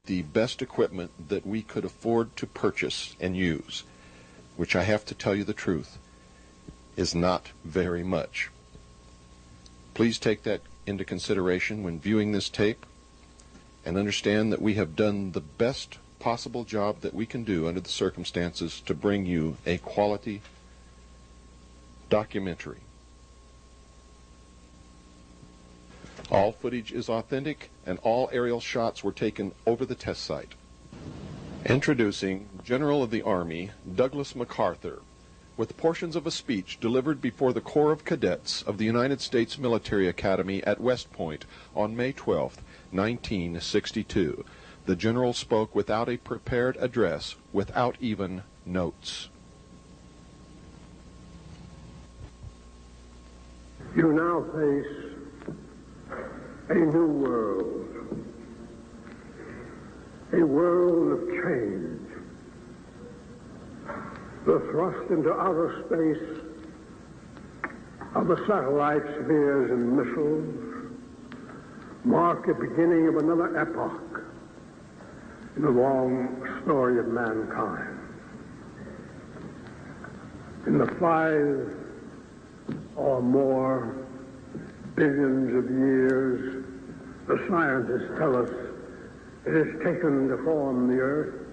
the best equipment that we could afford to purchase and use, which I have to tell you the truth, is not very much. Please take that into consideration when viewing this tape and understand that we have done the best possible job that we can do under the circumstances to bring you a quality documentary. All footage is authentic and all aerial shots were taken over the test site. Introducing General of the Army Douglas MacArthur with portions of a speech delivered before the Corps of Cadets of the United States Military Academy at West Point on May 12, 1962. The general spoke without a prepared address, without even notes. You now face a new world, a world of change. The thrust into outer space of the satellite spheres and missiles mark the beginning of another epoch in the long story of mankind. In the 5 or more billions of years the scientists tell us it has taken to form the Earth,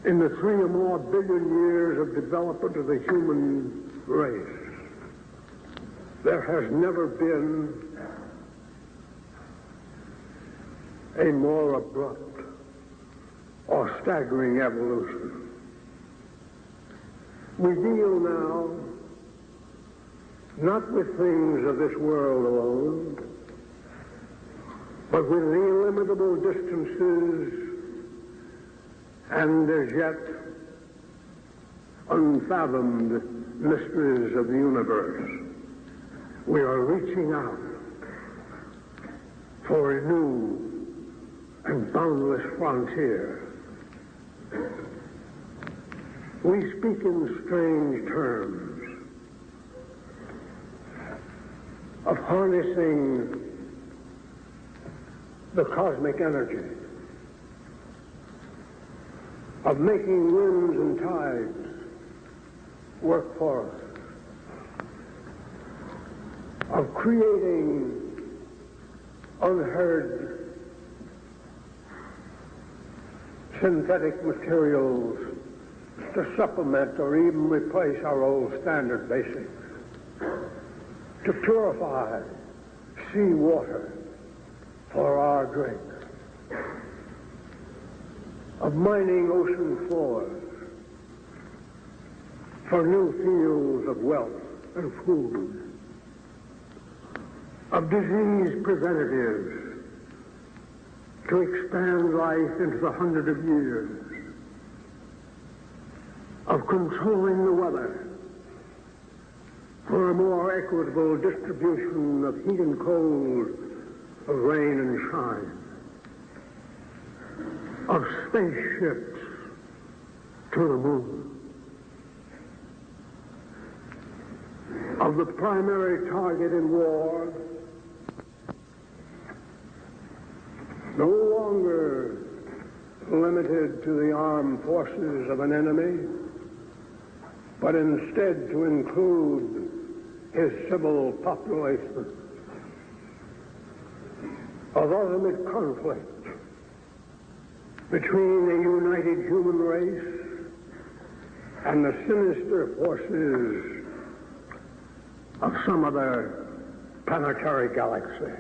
in the 3 or more billion years of development of the human race, there has never been a more abrupt or staggering evolution. We deal now not with things of this world alone, but with the illimitable distances and as yet unfathomed mysteries of the universe. We are reaching out for a new and boundless frontier. We speak in strange terms of harnessing the cosmic energy, of making winds and tides work for us, of creating unheard synthetic materials to supplement or even replace our old standard basics, to purify seawater for our drink, of mining ocean floors for new fields of wealth and food, of disease preventatives to expand life into the 100 of years, of controlling the weather for a more equitable distribution of heat and cold, of rain and shine, of spaceships to the moon, of the primary target in war no longer limited to the armed forces of an enemy, but instead to include his civil population, of ultimate conflict between a united human race and the sinister forces of some other planetary galaxy.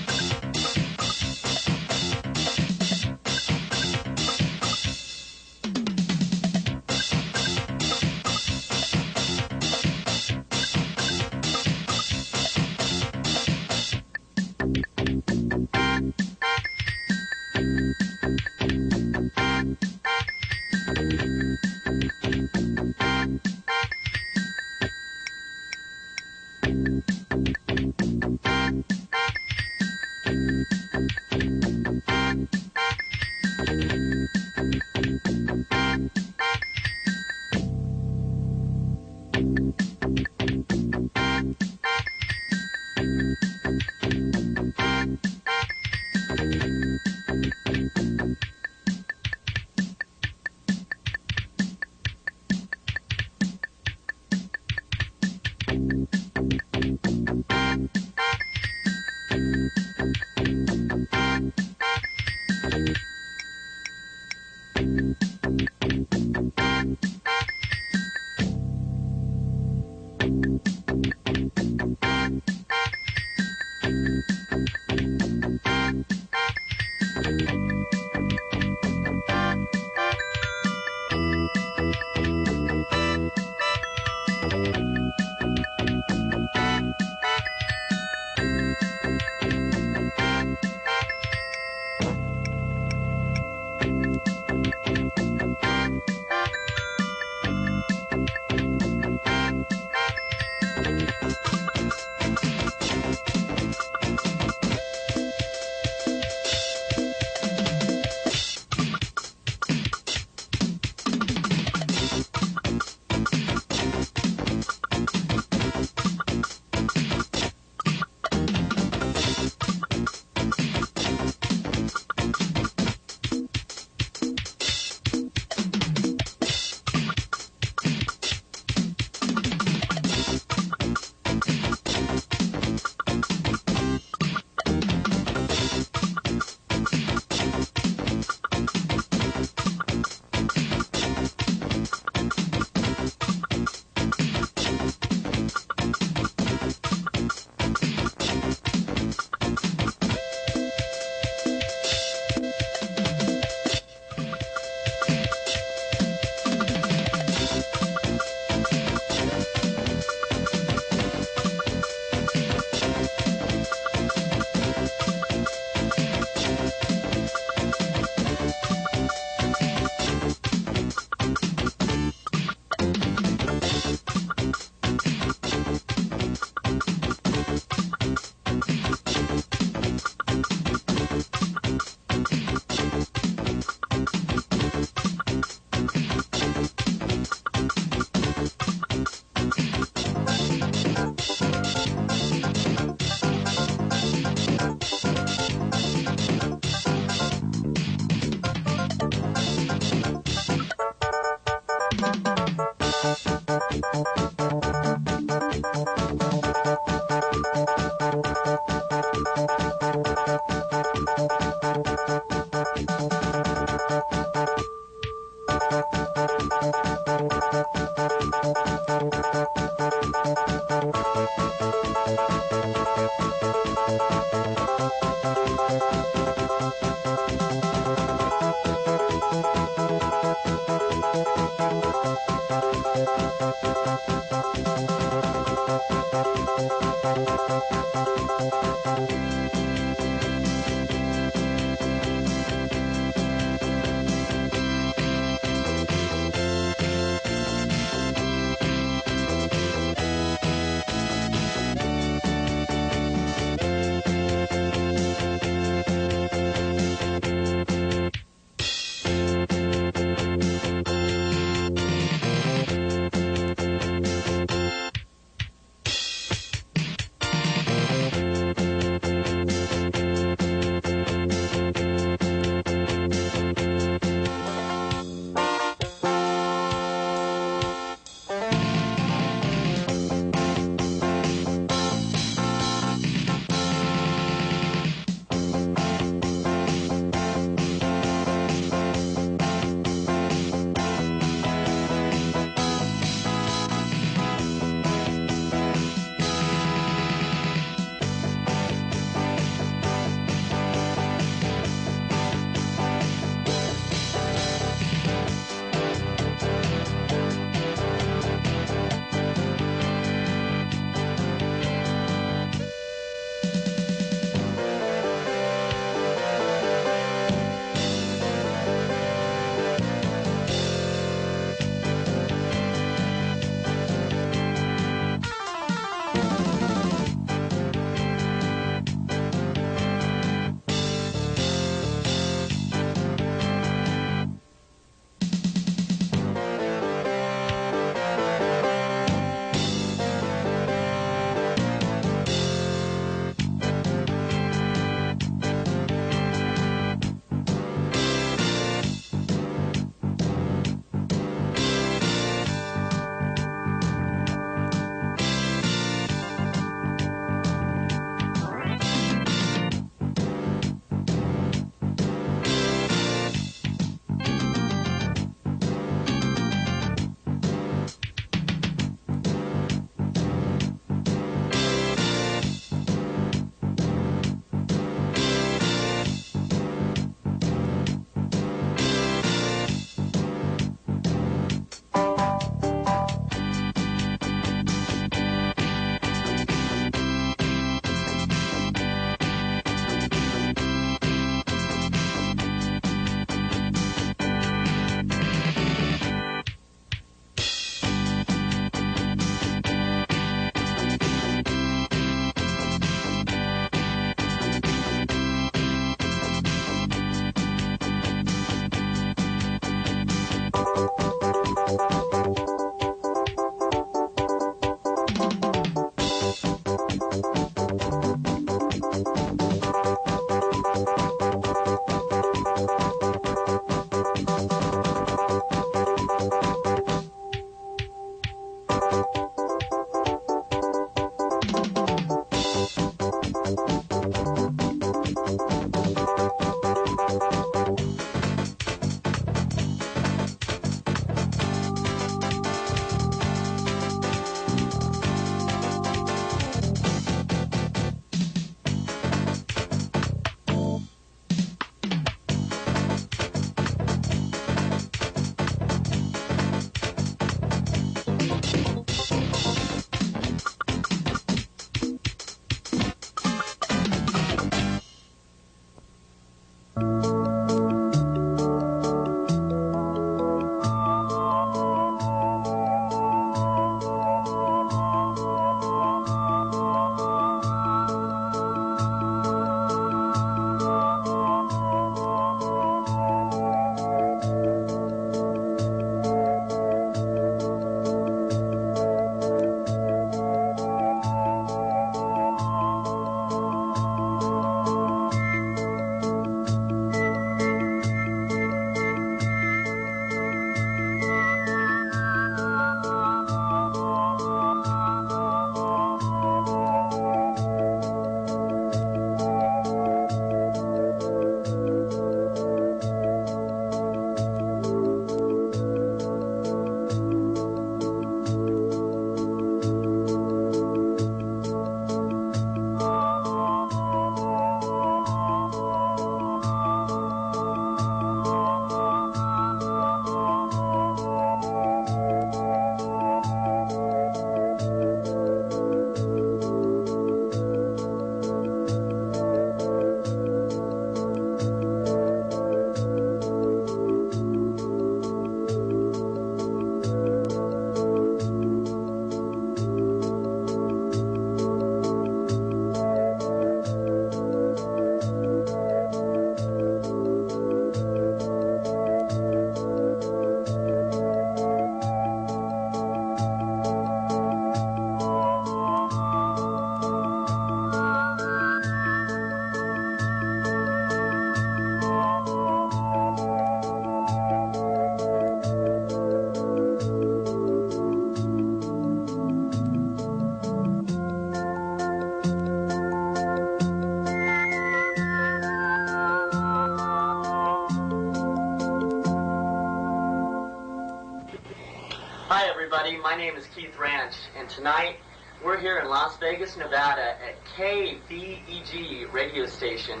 everybody. My name is Keith Ranch, and tonight we're here in Las Vegas, Nevada at KVEG radio station,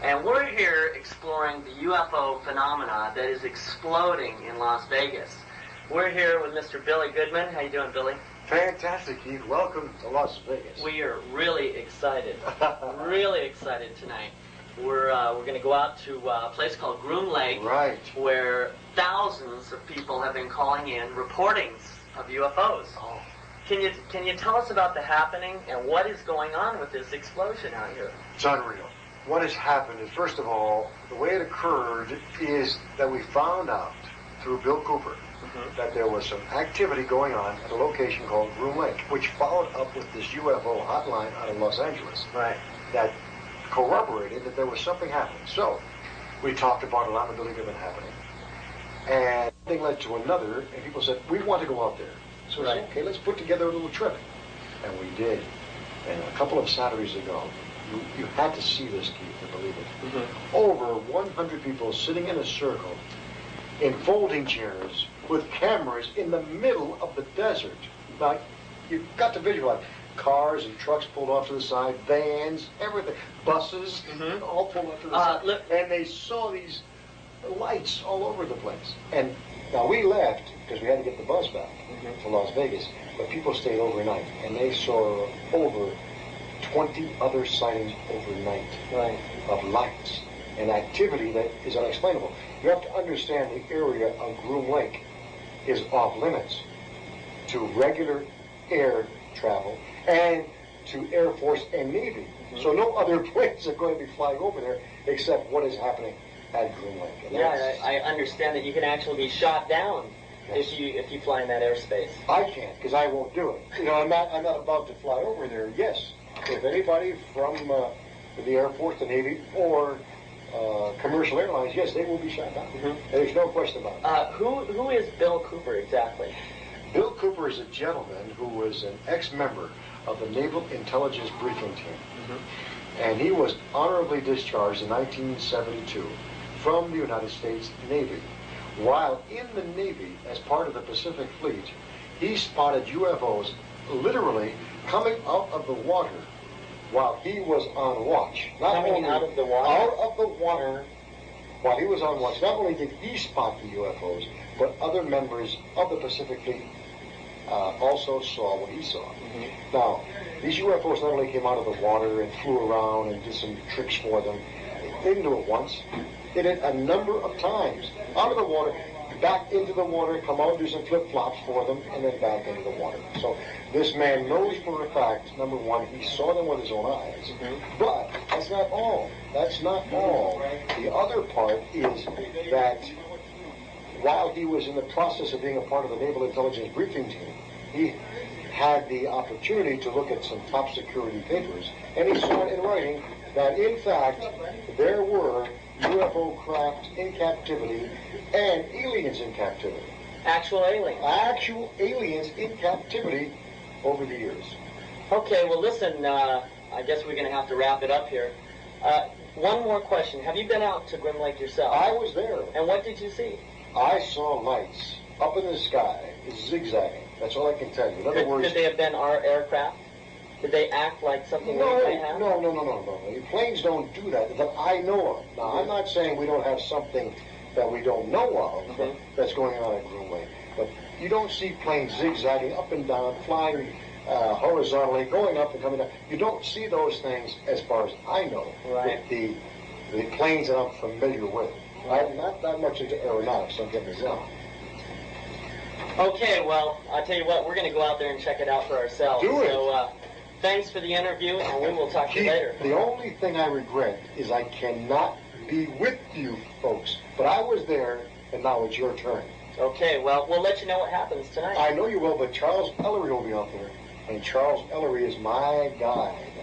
and we're here exploring the UFO phenomena that is exploding in Las Vegas. We're here with Mr. Billy Goodman. How you doing, Billy? Fantastic, Keith. Welcome to Las Vegas. We are really excited, really excited tonight. We're going to go out to a place called Groom Lake, right, where thousands of people have been calling in reportings of UFOs. Oh. Can you tell us about the happening and what is going on with this explosion out here? It's unreal. What has happened is, first of all, the way it occurred is that we found out through Bill Cooper that there was some activity going on at a location called Groom Lake, which followed up with this UFO hotline out of Los Angeles. Right. That corroborated that there was something happening. So we talked about a lot of Billy Goodman happening, and one thing led to another, and people said, we want to go out there. So we said, okay, let's put together a little trip. And we did. And a couple of Saturdays ago, you had to see this, Keith, to believe it. Over 100 people sitting in a circle in folding chairs with cameras in the middle of the desert. Now, you've got to visualize. Cars and trucks pulled off to the side, vans, everything, buses, all pulled off to the side. And they saw these lights all over the place. And now we left because we had to get the bus back to Las Vegas, but people stayed overnight, and they saw over 20 other sightings overnight of lights and activity that is unexplainable. You have to understand the area of Groom Lake is off limits to regular air travel and to Air Force and Navy. So no other planes are going to be flying over there except what is happening at Groom Lake. And I understand that you can actually be shot down if you fly in that airspace. I can't, because I won't do it. You know, I'm not about to fly over there. Yes, if anybody from the Air Force, the Navy, or commercial airlines, yes, they will be shot down. There's no question about it. Who is Bill Cooper exactly? Bill Cooper is a gentleman who was an ex-member of the Naval Intelligence Briefing Team. And he was honorably discharged in 1972 from the United States Navy. While in the Navy, as part of the Pacific Fleet, he spotted UFOs literally coming out of the water while he was on watch. Coming out of the water? Out of the water while he was on watch. Not only did he spot the UFOs, but other members of the Pacific Fleet also saw what he saw. Now, these UFOs not only came out of the water and flew around and did some tricks for them, they didn't do it once. They did it a number of times. Out of the water, back into the water, come out and do some flip-flops for them, and then back into the water. So this man knows for a fact, number one, he saw them with his own eyes. But that's not all. That's not all. The other part is that while he was in the process of being a part of the Naval Intelligence Briefing Team, he had the opportunity to look at some top security papers, and he saw it in writing that, in fact, there were UFO craft in captivity and aliens in captivity. Actual aliens? Actual aliens in captivity over the years. Okay, well, listen, I guess we're going to have to wrap it up here. One more question. Have you been out to Groom Lake yourself? I was there. And what did you see? I saw lights up in the sky, zigzagging. That's all I can tell you. In other words, could they have been our aircraft? Did they act like something we might have? No. Planes don't do that I know of. Now, I'm not saying we don't have something that we don't know of that's going on at Groom Lake. But you don't see planes zigzagging up and down, flying horizontally, going up and coming down. You don't see those things as far as I know with the planes that I'm familiar with. I'm not that much into aeronautics, don't get me wrong. Okay, well, I'll tell you what, we're going to go out there and check it out for ourselves. Do it. So, thanks for the interview, and we will talk to you later. The only thing I regret is I cannot be with you folks. But I was there, and now it's your turn. Okay, well, we'll let you know what happens tonight. I know you will, but Charles Ellery will be out there. And Charles Ellery is my guide.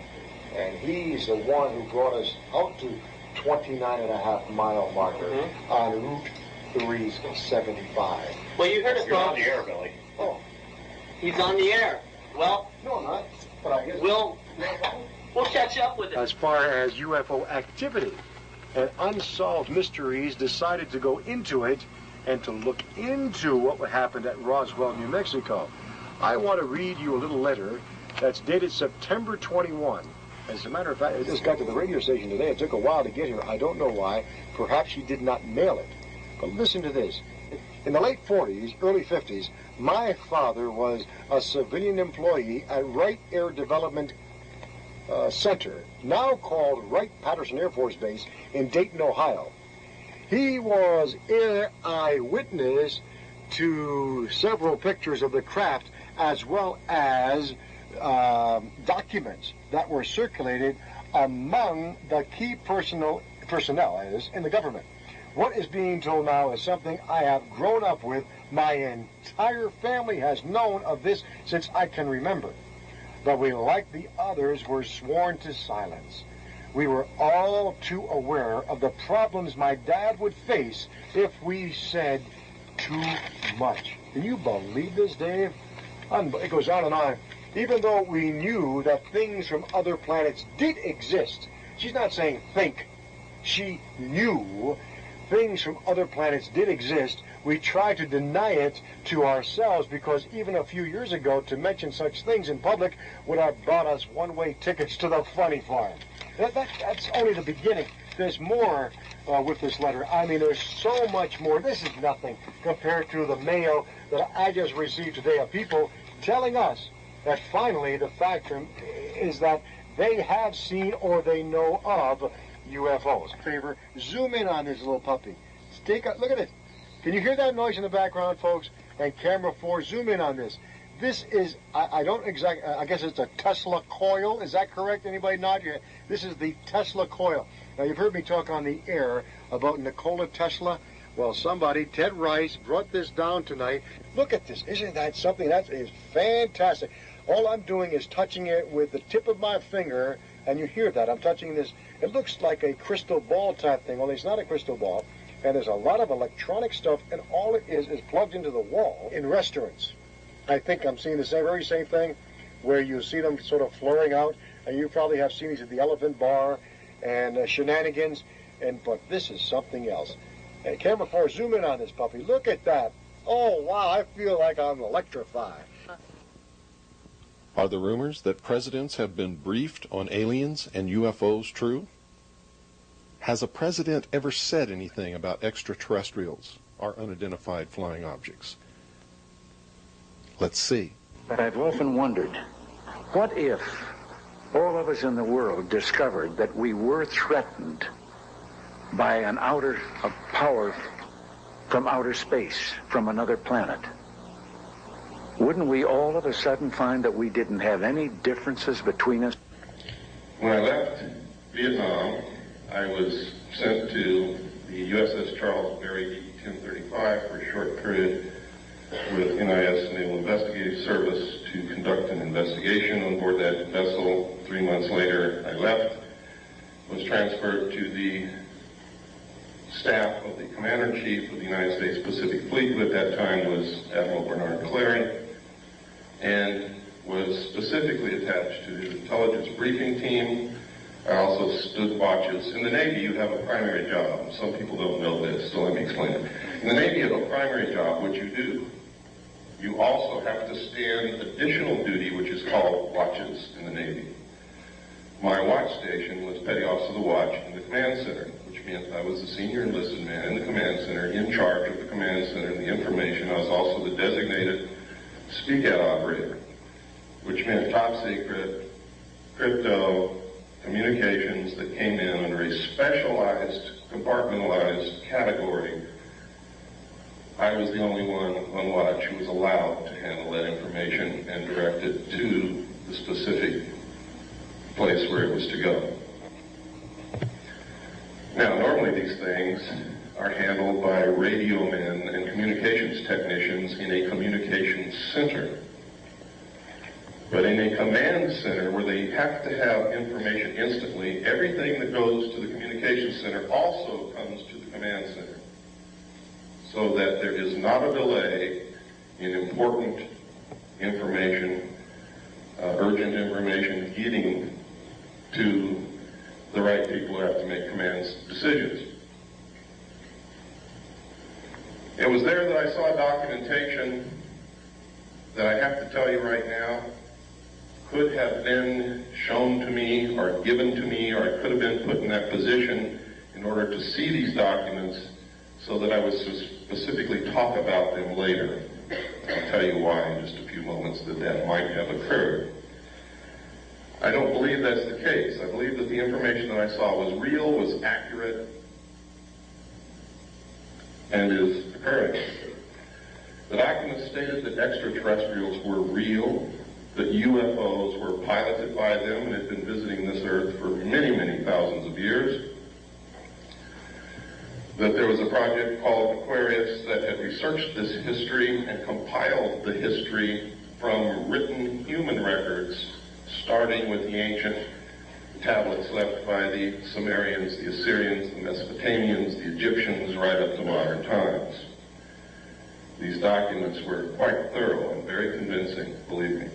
And he's the one who brought us out to 29.5-mile marker on Route 375. Well, you heard it You're on the air, Billy. Oh. He's on the air. Well, no, I'm not. But I guess we'll catch up with it. As far as UFO activity and unsolved mysteries, decided to go into it and to look into what happened at Roswell, New Mexico. I want to read you a little letter that's dated September 21. As a matter of fact, it just got to the radio station today. It took a while to get here. I don't know why. Perhaps she did not mail it. But listen to this. In the late 40s, early 50s, my father was a civilian employee at Wright Air Development Center, now called Wright-Patterson Air Force Base in Dayton, Ohio. He was an eyewitness to several pictures of the craft, as well as documents that were circulated among the key personnel in the government. What is being told now is something I have grown up with. My entire family has known of this since I can remember. But we, like the others, were sworn to silence. We were all too aware of the problems my dad would face if we said too much. Can you believe this, Dave? It goes on and on. Even though we knew that things from other planets did exist, she's not saying think, she knew things from other planets did exist, we tried to deny it to ourselves because even a few years ago, to mention such things in public would have brought us one-way tickets to the funny farm. That's only the beginning. There's more with this letter. I mean, there's so much more. This is nothing compared to the mail that I just received today of people telling us that finally the fact is that they have seen or they know of UFOs. Favor, zoom in on this little puppy. Look at it. Can you hear that noise in the background, folks? And camera 4, zoom in on this. This is, I guess it's a Tesla coil. Is that correct? Anybody nod your head? This is the Tesla coil. Now, you've heard me talk on the air about Nikola Tesla. Well, somebody, Ted Rice, brought this down tonight. Look at this. Isn't that something? That is fantastic. All I'm doing is touching it with the tip of my finger, and you hear that. I'm touching this. It looks like a crystal ball type thing, only it's not a crystal ball. And there's a lot of electronic stuff, and all it is plugged into the wall in restaurants. I think I'm seeing the very same thing where you see them sort of flaring out, and you probably have seen these at the Elephant Bar and Shenanigans, but this is something else. And camera 4, zoom in on this puppy. Look at that. Oh, wow, I feel like I'm electrified. Are the rumors that presidents have been briefed on aliens and UFOs true? Has a president ever said anything about extraterrestrials or unidentified flying objects? Let's see. But I've often wondered, what if all of us in the world discovered that we were threatened by a power from outer space, from another planet? Wouldn't we all of a sudden find that we didn't have any differences between us? When I left Vietnam, I was sent to the USS Charles Berry 1035 for a short period with NIS Naval Investigative Service to conduct an investigation on board that vessel. 3 months later, I left, was transferred to the staff of the Commander-in-Chief of the United States Pacific Fleet, who at that time was Admiral Bernard Clary, and was specifically attached to the intelligence briefing team. I also stood watches. In the Navy, you have a primary job. Some people don't know this, so let me explain it. In the Navy, you have a primary job, which you do. You also have to stand additional duty, which is called watches in the Navy. My watch station was Petty Officer of the Watch in the Command Center, which meant I was the senior enlisted man in the Command Center, in charge of the Command Center and the information. I was also the designated speak-out operator, which meant top secret, crypto, communications that came in under a specialized, compartmentalized category. I was the only one on watch who was allowed to handle that information and direct it to the specific place where it was to go. Now, normally these things are handled by radio men and communications technicians in a communications center. But in a command center where they have to have information instantly, everything that goes to the communications center also comes to the command center, so that there is not a delay in important information, urgent information getting to the right people who have to make command decisions. It was there that I saw documentation that I have to tell you right now could have been shown to me or given to me, or I could have been put in that position in order to see these documents so that I would specifically talk about them later. I'll tell you why in just a few moments that might have occurred. I don't believe that's the case. I believe that the information that I saw was real, was accurate, and is occurring. The documents stated that extraterrestrials were real, that UFOs were piloted by them and had been visiting this Earth for many, many thousands of years, that there was a project called Aquarius that had researched this history and compiled the history from written human records, starting with the ancient tablets left by the Sumerians, the Assyrians, the Mesopotamians, the Egyptians, right up to modern times. These documents were quite thorough and very convincing, believe me.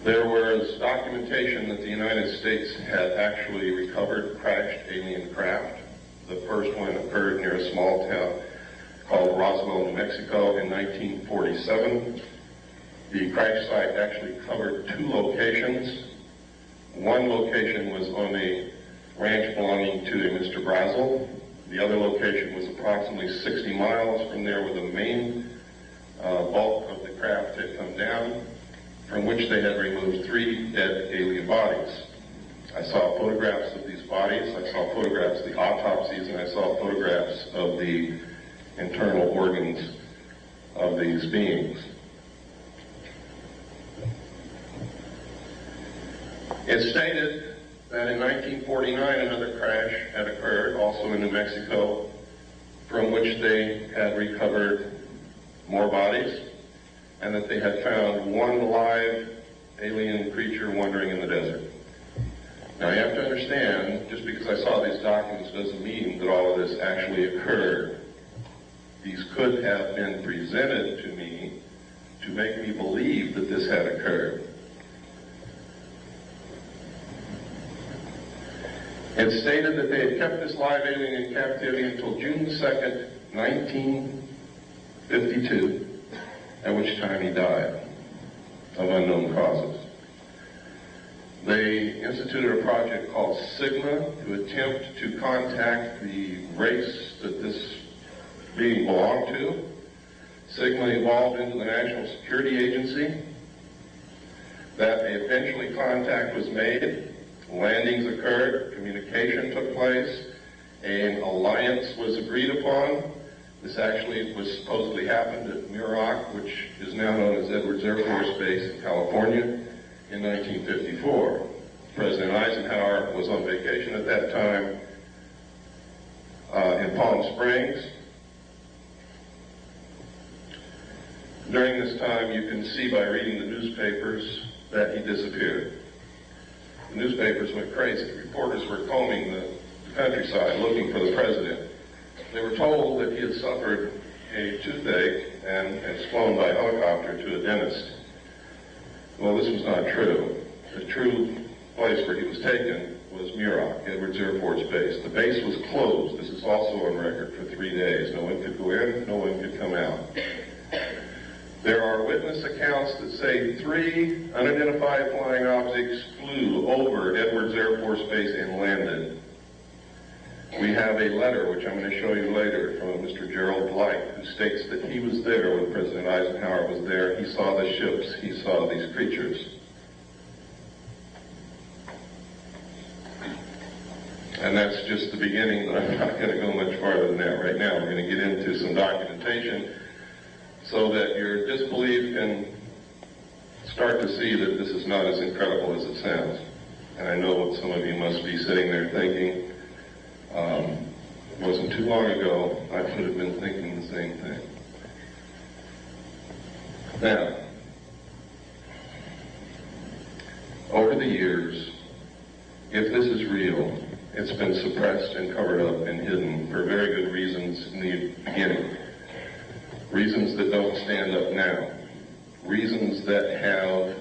There was documentation that the United States had actually recovered crashed alien craft. The first one occurred near a small town called Roswell, New Mexico in 1947. The crash site actually covered 2 locations. One location was on a ranch belonging to a Mr. Brazel. The other location was approximately 60 miles from there, where the main bulk of the craft had come down, from which they had removed 3 dead alien bodies. I saw photographs of these bodies, I saw photographs of the autopsies, and I saw photographs of the internal organs of these beings. It stated that in 1949 another crash had occurred, also in New Mexico, from which they had recovered more bodies, and that they had found 1 live alien creature wandering in the desert. Now you have to understand, just because I saw these documents doesn't mean that all of this actually occurred. These could have been presented to me to make me believe that this had occurred. It stated that they had kept this live alien in captivity until June 2nd, 1952, at which time he died of unknown causes. They instituted a project called Sigma to attempt to contact the race that this being belonged to. Sigma evolved into the National Security Agency. That eventually contact was made. Landings occurred, communication took place, an alliance was agreed upon. This actually was supposedly happened at Muroc, which is now known as Edwards Air Force Base in California, in 1954. President Eisenhower was on vacation at that time in Palm Springs. During this time, you can see by reading the newspapers that he disappeared. The newspapers went crazy. Reporters were combing the countryside looking for the president. They were told that he had suffered a toothache and was flown by helicopter to a dentist. Well, this was not true. The true place where he was taken was Muroc, Edwards Air Force Base. The base was closed. This is also on record for 3 days. No one could go in, no one could come out. There are witness accounts that say 3 unidentified flying objects flew over Edwards Air Force Base and landed. We have a letter, which I'm going to show you later, from Mr. Gerald Blight, who states that he was there when President Eisenhower was there. He saw the ships. He saw these creatures. And that's just the beginning, but I'm not going to go much farther than that right now. We're going to get into some documentation so that your disbelief can start to see that this is not as incredible as it sounds. And I know what some of you must be sitting there thinking. It wasn't too long ago, I could have been thinking the same thing. Now, over the years, if this is real, it's been suppressed and covered up and hidden for very good reasons in the beginning. Reasons that don't stand up now. Reasons that have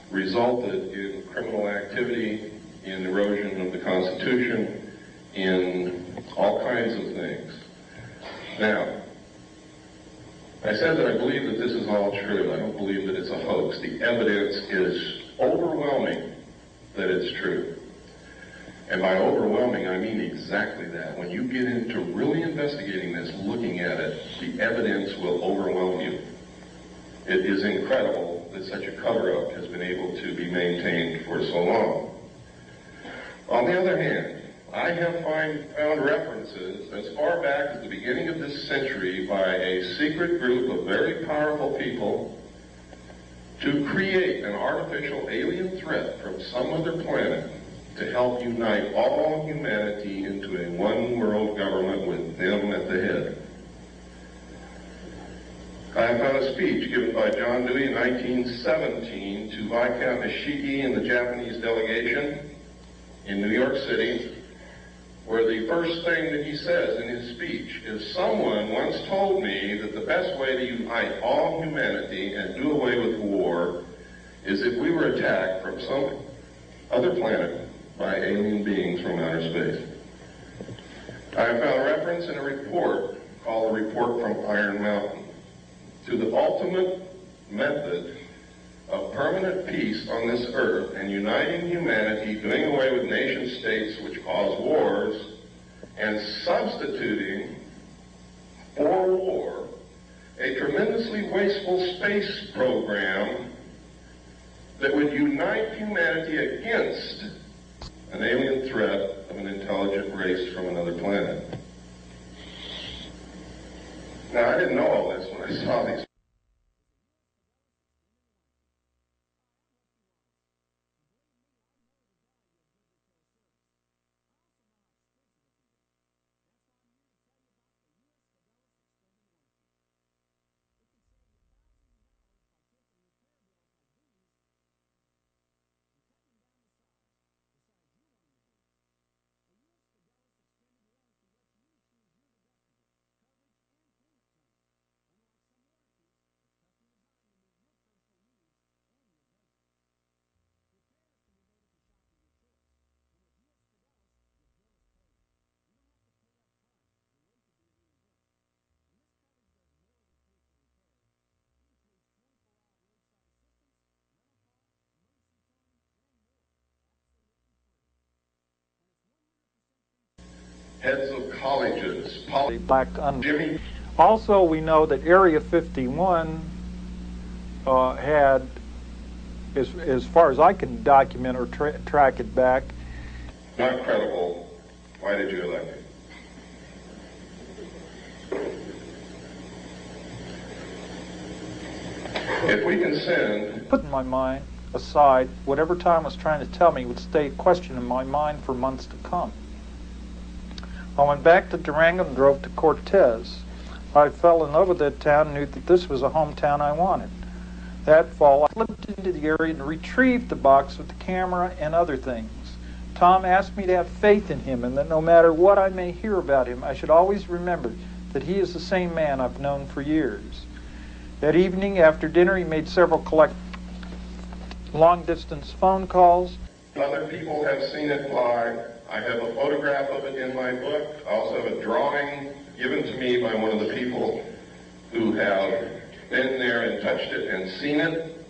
resulted in criminal activity, in erosion of the Constitution, in all kinds of things. Now, I said that I believe that this is all true. I don't believe that it's a hoax. The evidence is overwhelming that it's true. And by overwhelming, I mean exactly that. When you get into really investigating this, looking at it, the evidence will overwhelm you. It is incredible that such a cover-up has been able to be maintained for so long. On the other hand, I have found references as far back as the beginning of this century by a secret group of very powerful people to create an artificial alien threat from some other planet to help unite all humanity into a one-world government with them at the head. I have found a speech given by John Dewey in 1917 to Viscount Ishiki and the Japanese delegation in New York City, where the first thing that he says in his speech is, "Someone once told me that the best way to unite all humanity and do away with war is if we were attacked from some other planet by alien beings from outer space." I have found reference in a report called the Report from Iron Mountain to the ultimate method of permanent peace on this earth and uniting humanity, doing away with nation states which cause wars, and substituting for war a tremendously wasteful space program that would unite humanity against an alien threat of an intelligent race from another planet. Now, I didn't know all this when I saw these. Heads of colleges, Jimmy. Also, we know that Area 51 had, as far as I can document or track it back. Not credible. Why did you elect me? If we can send... Put in my mind aside, whatever Tom was trying to tell me would stay a question in my mind for months to come. I went back to Durango and drove to Cortez. I fell in love with that town and knew that this was a hometown I wanted. That fall, I slipped into the area and retrieved the box with the camera and other things. Tom asked me to have faith in him and that no matter what I may hear about him, I should always remember that he is the same man I've known for years. That evening, after dinner, he made several long-distance phone calls. Other people have seen it fly. I have a photograph of it in my book. I also have a drawing given to me by one of the people who have been there and touched it and seen it.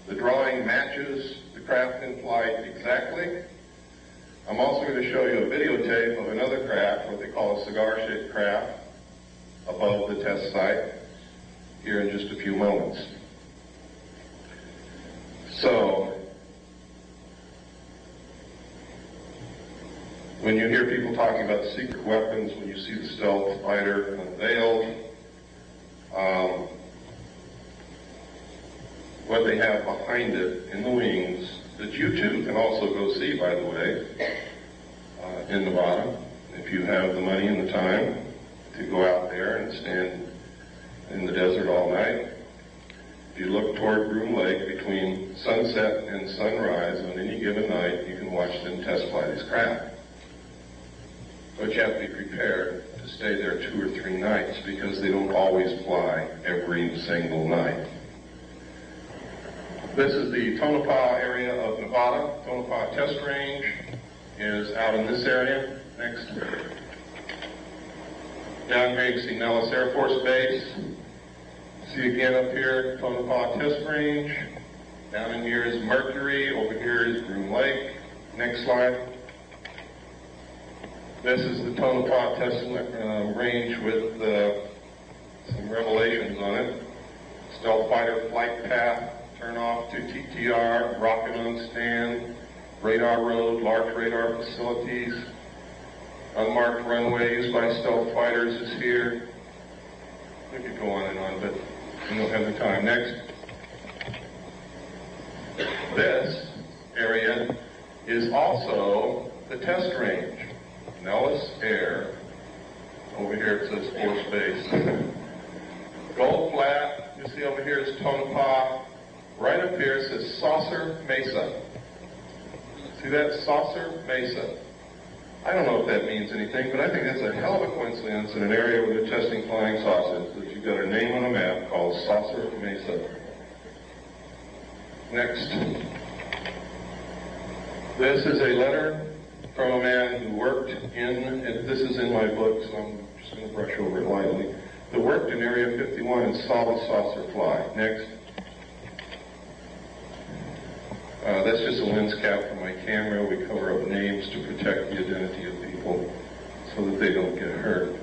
The drawing matches the craft in flight exactly. I'm also going to show you a videotape of another craft, what they call a cigar-shaped craft, above the test site here in just a few moments. So, when you hear people talking about secret weapons, when you see the stealth fighter unveiled, what they have behind it in the wings, that you too can also go see, by the way, in Nevada, if you have the money and the time to go out there and stand in the desert all night. If you look toward Groom Lake between sunset and sunrise on any given night, you can watch them test fly these craft. But you have to be prepared to stay there 2 or 3 nights because they don't always fly every single night. This is the Tonopah area of Nevada. Tonopah Test Range is out in this area. Next. Down here you can see Nellis Air Force Base. See again up here, Tonopah Test Range. Down in here is Mercury. Over here is Groom Lake. Next slide. This is the Tonopah Test Range with some revelations on it. Stealth fighter flight path, turn off to TTR, rocket on stand, radar road, large radar facilities, unmarked runway used by stealth fighters is here. We could go on and on, but we don't have the time. Next. This area is also the test range. Nellis Air. Over here it says Force Base. Gold Flat, you see over here is Tonopah. Right up here it says Saucer Mesa. See that? Saucer Mesa. I don't know if that means anything, but I think that's a hell of a coincidence in an area where they're testing flying saucers, that you've got a name on a map called Saucer Mesa. Next. This is a letter from a man who worked in, and this is in my book, so I'm just going to brush over it lightly, who worked in Area 51 and saw the saucer fly. Next. That's just a lens cap for my camera. We cover up names to protect the identity of people so that they don't get hurt.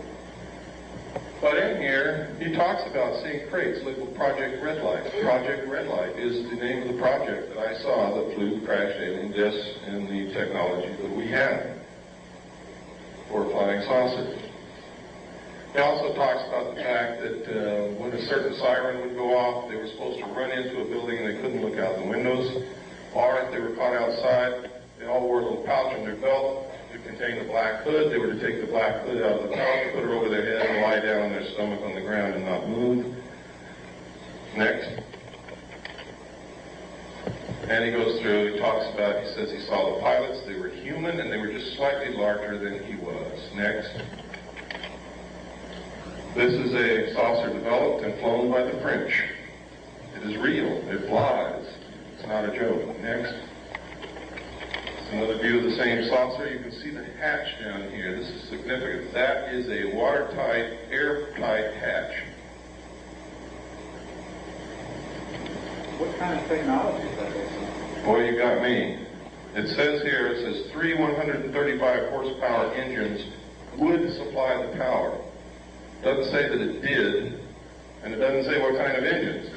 But in here, he talks about seeing crates labeled Project RedLight. Project RedLight is the name of the project that I saw that flew crashed alien discs in the technology that we have for flying saucers. He also talks about the fact that when a certain siren would go off, they were supposed to run into a building and they couldn't look out the windows. Or if they were caught outside, they all wore a little pouch on their belt. It contained a black hood. They were to take the black hood out of the pouch, put it over their head, and lie down on their stomach on the ground and not move. Next. And he goes through, he talks about, he says he saw the pilots. They were human, and they were just slightly larger than he was. Next. This is a saucer developed and flown by the French. It is real. It flies. It's not a joke. Next. Another view of the same saucer. You can see the hatch down here. This is significant. That is a watertight, airtight hatch. What kind of technology is that? Boy, you got me. It says here, it says 3 135 horsepower engines would supply the power. It doesn't say that it did, and it doesn't say what kind of engines.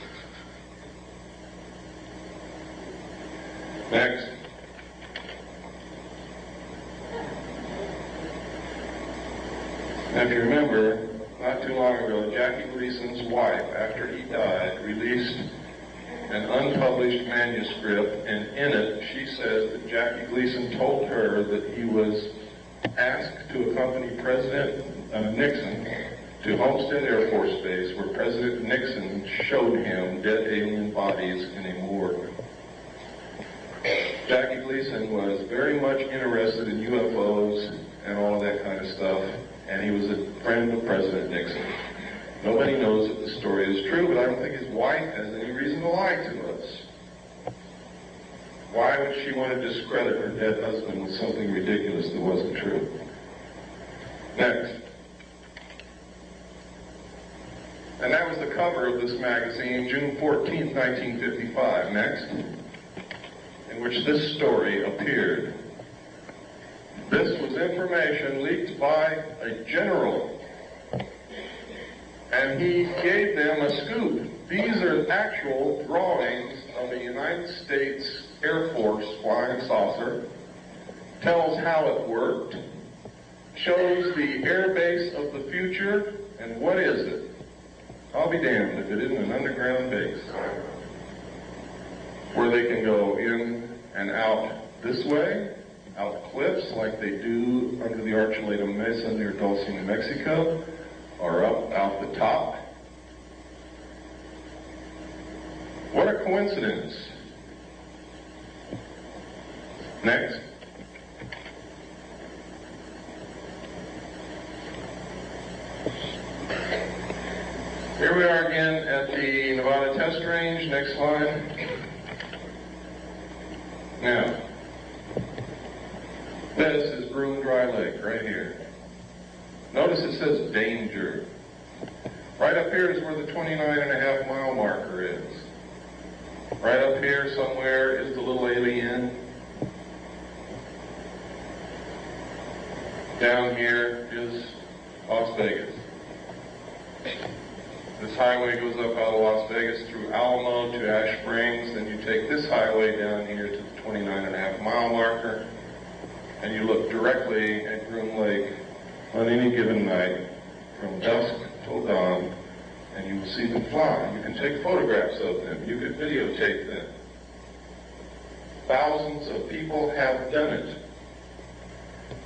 Next. Now, if you remember, not too long ago, Jackie Gleason's wife, after he died, released an unpublished manuscript, and in it, she says that Jackie Gleason told her that he was asked to accompany President Nixon to Homestead Air Force Base, where President Nixon showed him dead alien bodies in a morgue. Jackie Gleason was very much interested in UFOs and all of that kind of stuff, and he was a friend of President Nixon. Nobody knows if the story is true, but I don't think his wife has any reason to lie to us. Why would she want to discredit her dead husband with something ridiculous that wasn't true? Next. And that was the cover of this magazine, June 14th, 1955. Next. In which this story appeared. This was information leaked by a general, and he gave them a scoop. These are actual drawings of a United States Air Force flying saucer, tells how it worked, shows the air base of the future, and what is it? I'll be damned if it isn't an underground base where they can go in and out this way, out cliffs like they do under the Archuleta Mesa near Dulce, New Mexico, or up out the top. What a coincidence. Next. Here we are again at the Nevada Test Range. Next slide. Now, this is Broom Dry Lake right here. Notice it says danger. Right up here is where the 29.5 mile marker is. Right up here somewhere is the little alien. Down here is Las Vegas. This highway goes up out of Las Vegas through Alamo to Ash Springs. Then you take this highway down here to the 29.5 mile marker, and you look directly at Groom Lake on any given night from dusk till dawn, and you will see them fly. You can take photographs of them. You can videotape them. Thousands of people have done it.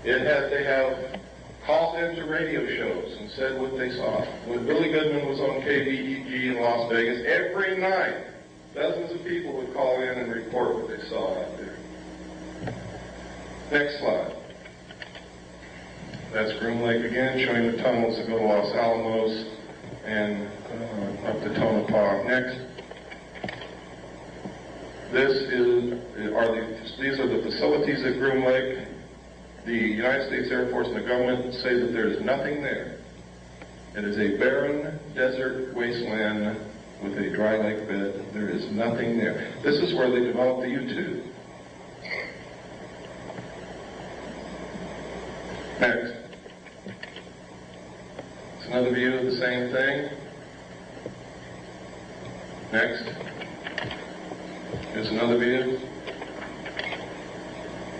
They have called into radio shows and said what they saw. When Billy Goodman was on KVEG in Las Vegas, every night, dozens of people would call in and report what they saw out there. Next slide. That's Groom Lake again, showing the tunnels that go to Los Alamos and up to Tonopah. Next. These are the facilities at Groom Lake. The United States Air Force and the government say that there is nothing there. It is a barren desert wasteland with a dry lake bed. There is nothing there. This is where they developed the U-2. Next. It's another view of the same thing. Next. Here's another view.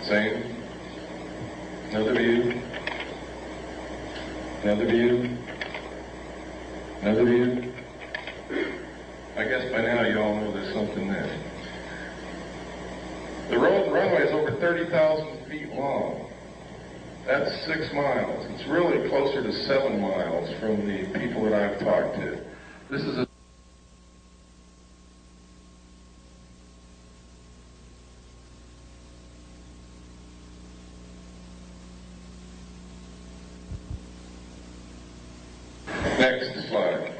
Same. Another view. Another view. Another view. I guess by now you all know there's something there. The runway is over 30,000 feet long. That's 6 miles. It's really closer to 7 miles from the people that I've talked to. This is a Next slide.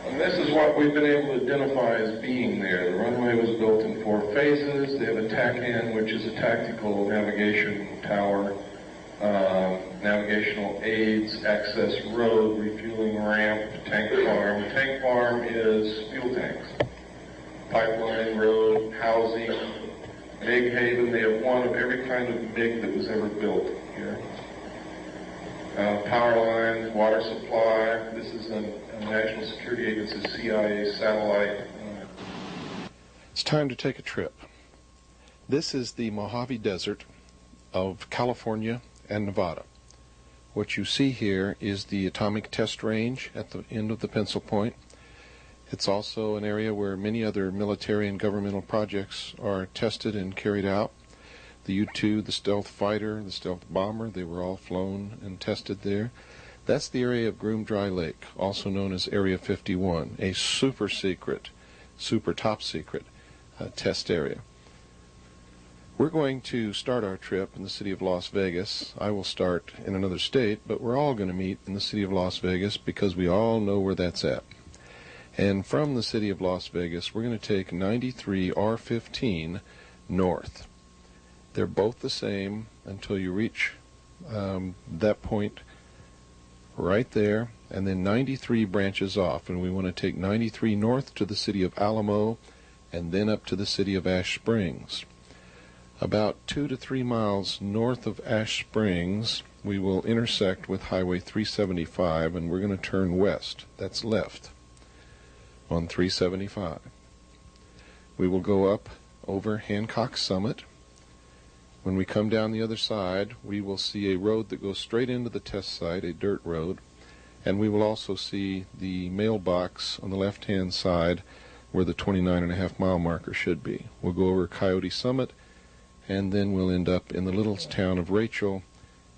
And this is what we've been able to identify as being there. The runway was built in 4 phases. They have a TACAN, which is a tactical navigation tower, navigational aids, access road, refueling ramp, tank farm. Tank farm is fuel tanks. Pipeline, road, housing, MiG haven. They have one of every kind of MiG that was ever built here. Power lines, water supply. This is a National Security Agency, CIA satellite. It's time to take a trip. This is the Mojave Desert of California and Nevada. What you see here is the atomic test range at the end of the pencil point. It's also an area where many other military and governmental projects are tested and carried out. The U-2, the stealth fighter, the stealth bomber, they were all flown and tested there. That's the area of Groom Dry Lake, also known as Area 51, a super secret, super top secret test area. We're going to start our trip in the city of Las Vegas. I will start in another state, but we're all going to meet in the city of Las Vegas because we all know where that's at. And from the city of Las Vegas, we're going to take 93 R15 north. They're both the same until you reach that point right there, and then 93 branches off, and we want to take 93 north to the city of Alamo and then up to the city of Ash Springs. About 2 to 3 miles north of Ash Springs, we will intersect with Highway 375, and we're going to turn west. That's left on 375. We will go up over Hancock Summit. When we come down the other side, we will see a road that goes straight into the test site, a dirt road, and we will also see the mailbox on the left-hand side where the 29.5 mile marker should be. We'll go over Coyote Summit, and then we'll end up in the little town of Rachel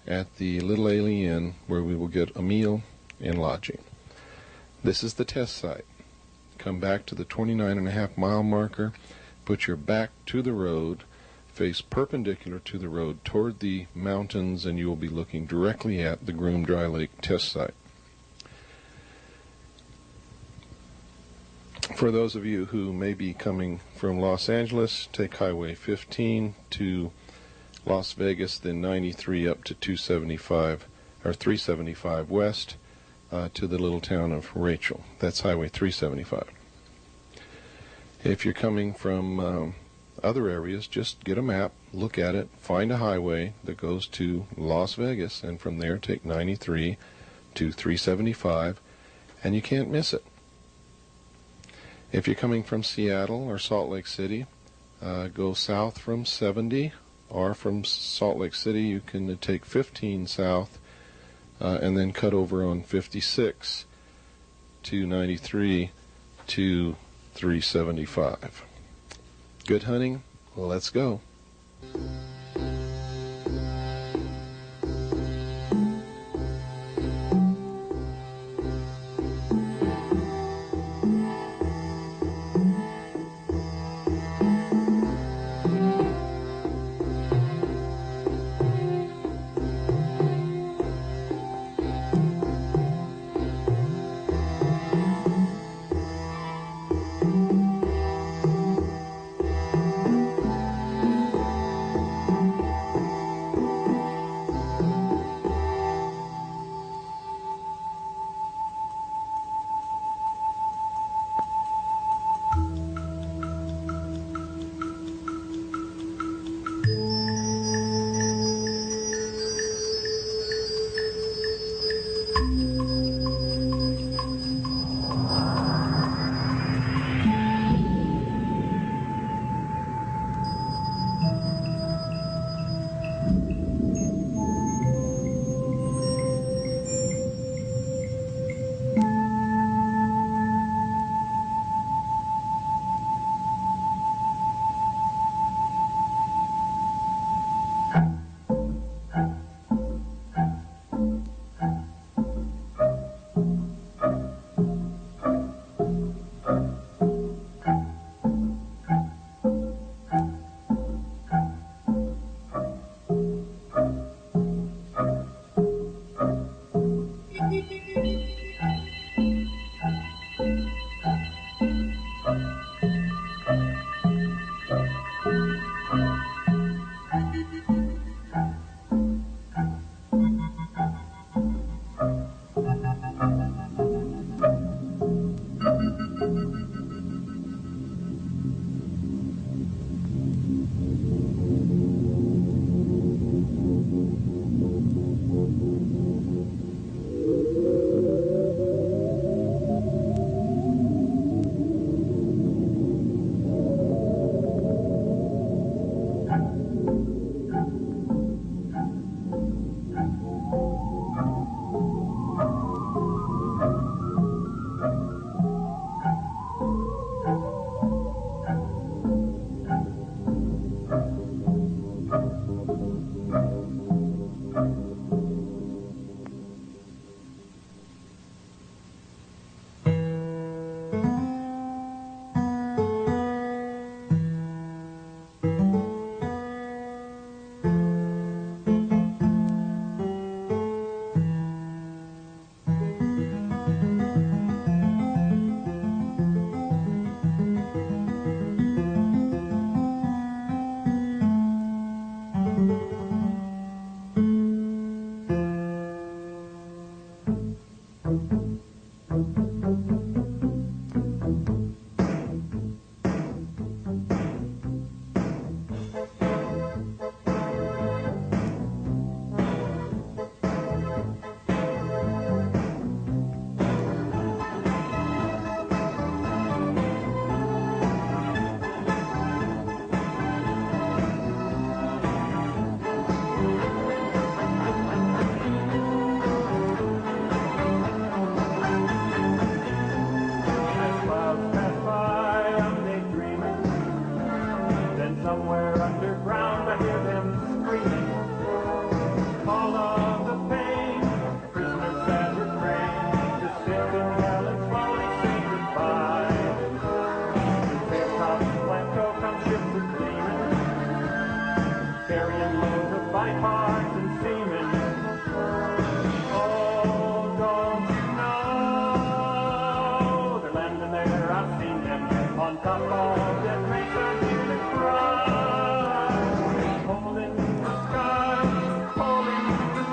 at the Little Alien, where we will get a meal and lodging. This is the test site. Come back to the 29.5 mile marker, put your back to the road, face perpendicular to the road toward the mountains, and you will be looking directly at the Groom Dry Lake test site. For those of you who may be coming from Los Angeles, take Highway 15 to Las Vegas, then 93 up to 275 or 375 west, to the little town of Rachel. That's Highway 375. If you're coming from other areas, just get a map, look at it, find a highway that goes to Las Vegas, and from there take 93 to 375, and you can't miss it. If you're coming from Seattle or Salt Lake City, go south from 70, or from Salt Lake City you can take 15 south and then cut over on 56 to 93 to 375. Good hunting? Well, let's go.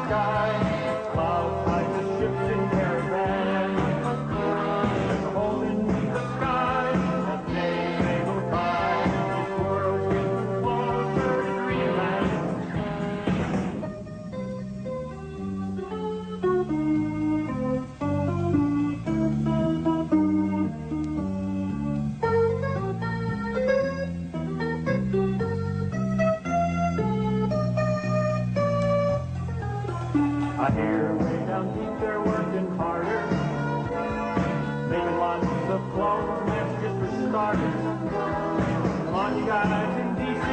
sky, I hear way down deep they're working harder, making lots of clones, and that's just for starters. Come on, you guys in D.C.,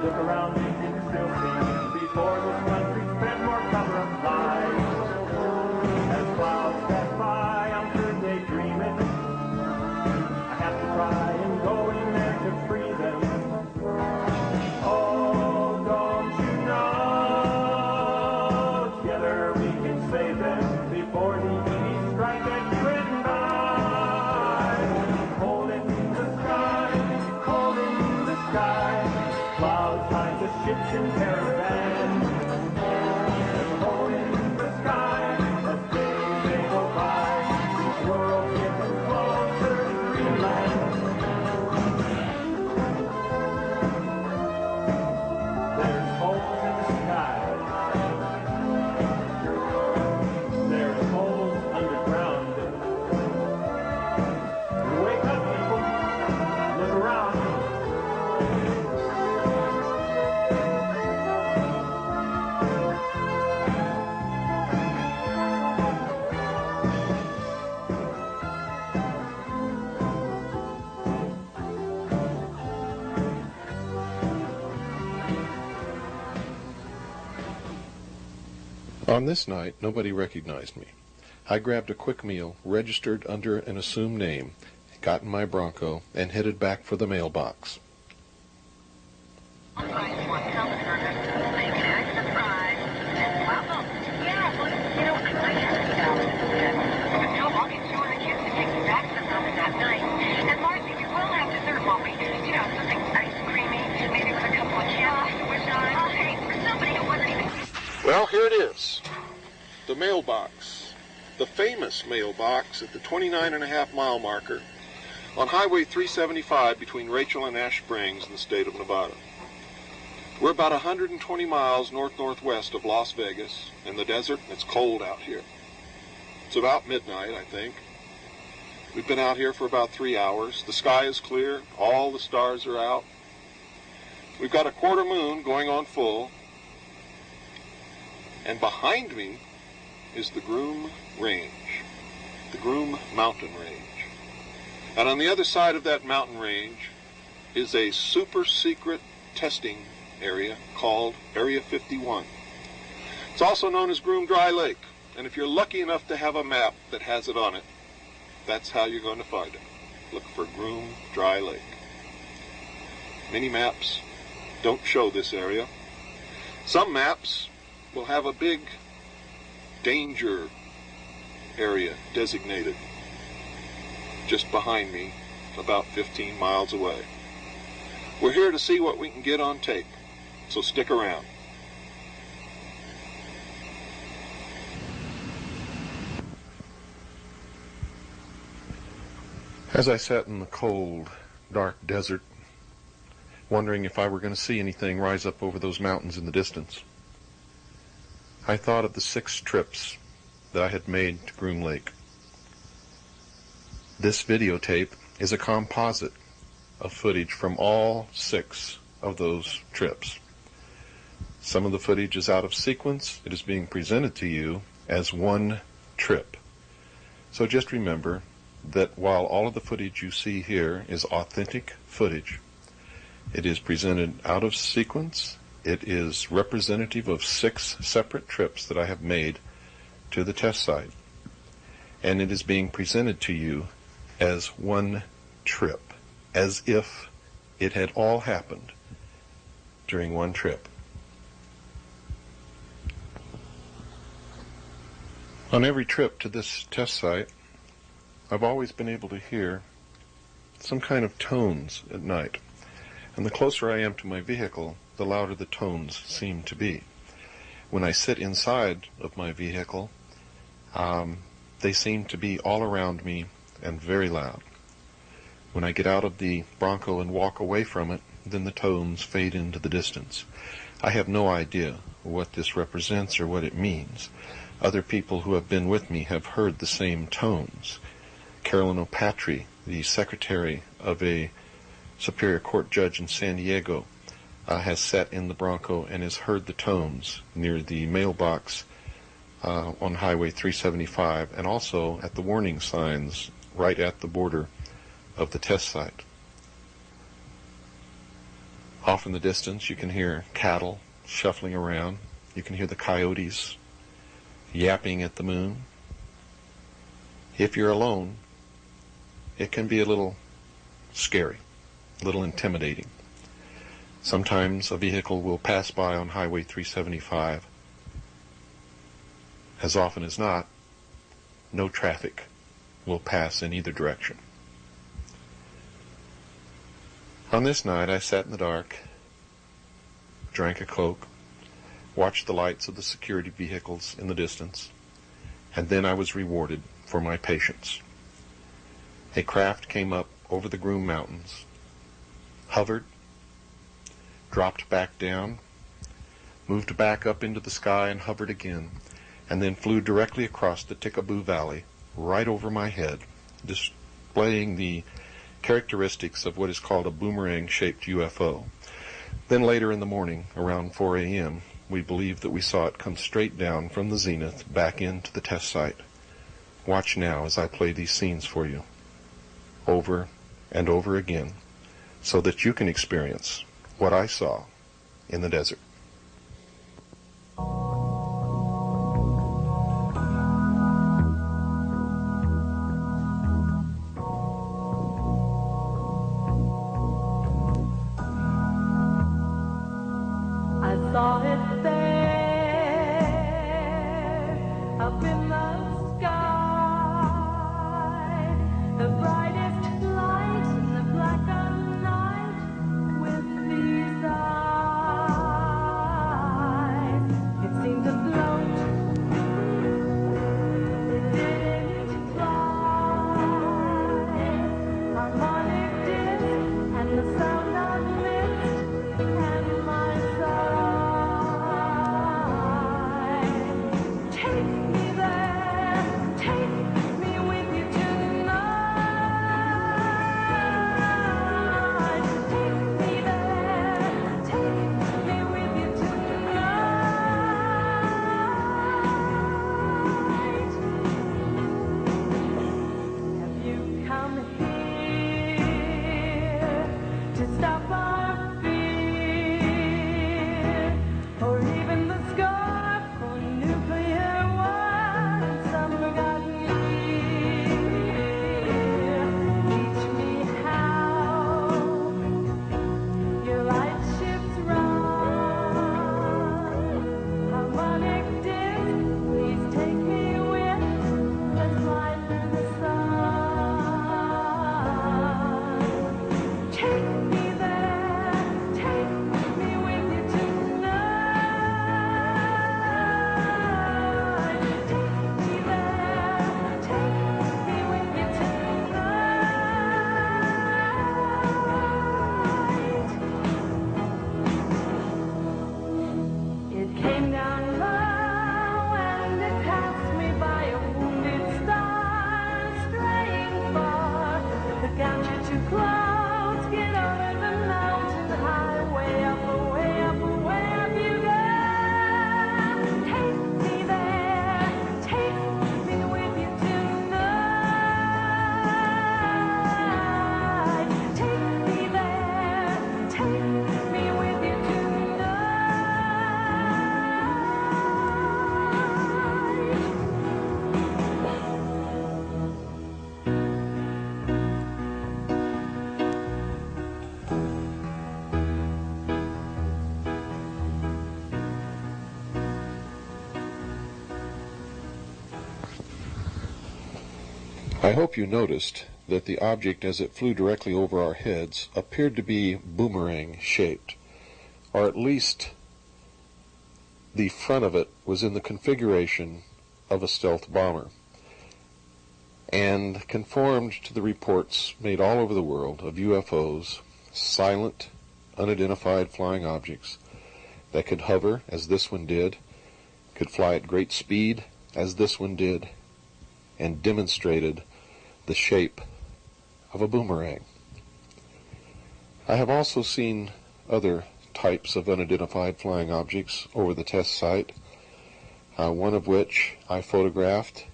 look around and you can still see, before this country spent more cover-up lies. As clouds pass by, I'm sure daydreaming. I have to try and go in there to free them. Oh, don't you know, together we can save them before the EVs strike at you and I. Cold in the sky, cold in the sky, clouds hide the ships in caravans. There's a hole in the sky as they go by, this world's getting closer to Greenland. There's holes in the sky. There's holes underground. Wake up, people. Look around. On this night, nobody recognized me. I grabbed a quick meal, registered under an assumed name, got in my Bronco, and headed back for the mailbox. Well, here it is, the mailbox, the famous mailbox at the 29.5-mile marker on Highway 375 between Rachel and Ash Springs in the state of Nevada. We're about 120 miles north-northwest of Las Vegas in the desert, and it's cold out here. It's about midnight, I think. We've been out here for about 3 hours. The sky is clear. All the stars are out. We've got a quarter moon going on full. And behind me is the Groom Range, the Groom Mountain Range. And on the other side of that mountain range is a super secret testing area called Area 51. It's also known as Groom Dry Lake. And if you're lucky enough to have a map that has it on it, that's how you're going to find it. Look for Groom Dry Lake. Many maps don't show this area. Some maps will have a big danger area designated just behind me, about 15 miles away. We're here to see what we can get on tape, so stick around. As I sat in the cold, dark desert, wondering if I were going to see anything rise up over those mountains in the distance, I thought of the 6 trips that I had made to Groom Lake. This videotape is a composite of footage from all 6 of those trips. Some of the footage is out of sequence. It is being presented to you as one trip. So just remember that while all of the footage you see here is authentic footage, it is presented out of sequence. It is representative of 6 separate trips that I have made to the test site. And it is being presented to you as one trip, as if it had all happened during one trip. On every trip to this test site, I've always been able to hear some kind of tones at night. And the closer I am to my vehicle, the louder the tones seem to be. When I sit inside of my vehicle, they seem to be all around me and very loud. When I get out of the Bronco and walk away from it, then the tones fade into the distance. I have no idea what this represents or what it means. Other people who have been with me have heard the same tones. Carolyn O'Patry, the secretary of a Superior Court judge in San Diego, has sat in the Bronco and has heard the tones near the mailbox on Highway 375, and also at the warning signs right at the border of the test site. Off in the distance, you can hear cattle shuffling around. You can hear the coyotes yapping at the moon. If you're alone, it can be a little scary, a little intimidating. Sometimes a vehicle will pass by on Highway 375. As often as not, no traffic will pass in either direction. On this night, I sat in the dark, drank a Coke, watched the lights of the security vehicles in the distance, and then I was rewarded for my patience. A craft came up over the Groom Mountains, hovered, dropped back down, moved back up into the sky and hovered again, and then flew directly across the Tikaboo Valley, right over my head, displaying the characteristics of what is called a boomerang-shaped UFO. Then later in the morning, around 4 a.m., we believe that we saw it come straight down from the zenith back into the test site. Watch now as I play these scenes for you, over and over again, so that you can experience what I saw in the desert. Saw it there, up in the sky, the brightest light in the black of night, with these eyes. It seemed to float, it didn't fly, harmonic disc and the sound of mist and my sorrow. I hope you noticed that the object as it flew directly over our heads appeared to be boomerang-shaped, or at least the front of it was in the configuration of a stealth bomber, and conformed to the reports made all over the world of UFOs, silent, unidentified flying objects that could hover, as this one did, could fly at great speed, as this one did, and demonstrated the shape of a boomerang. I have also seen other types of unidentified flying objects over the test site. one of which I photographed,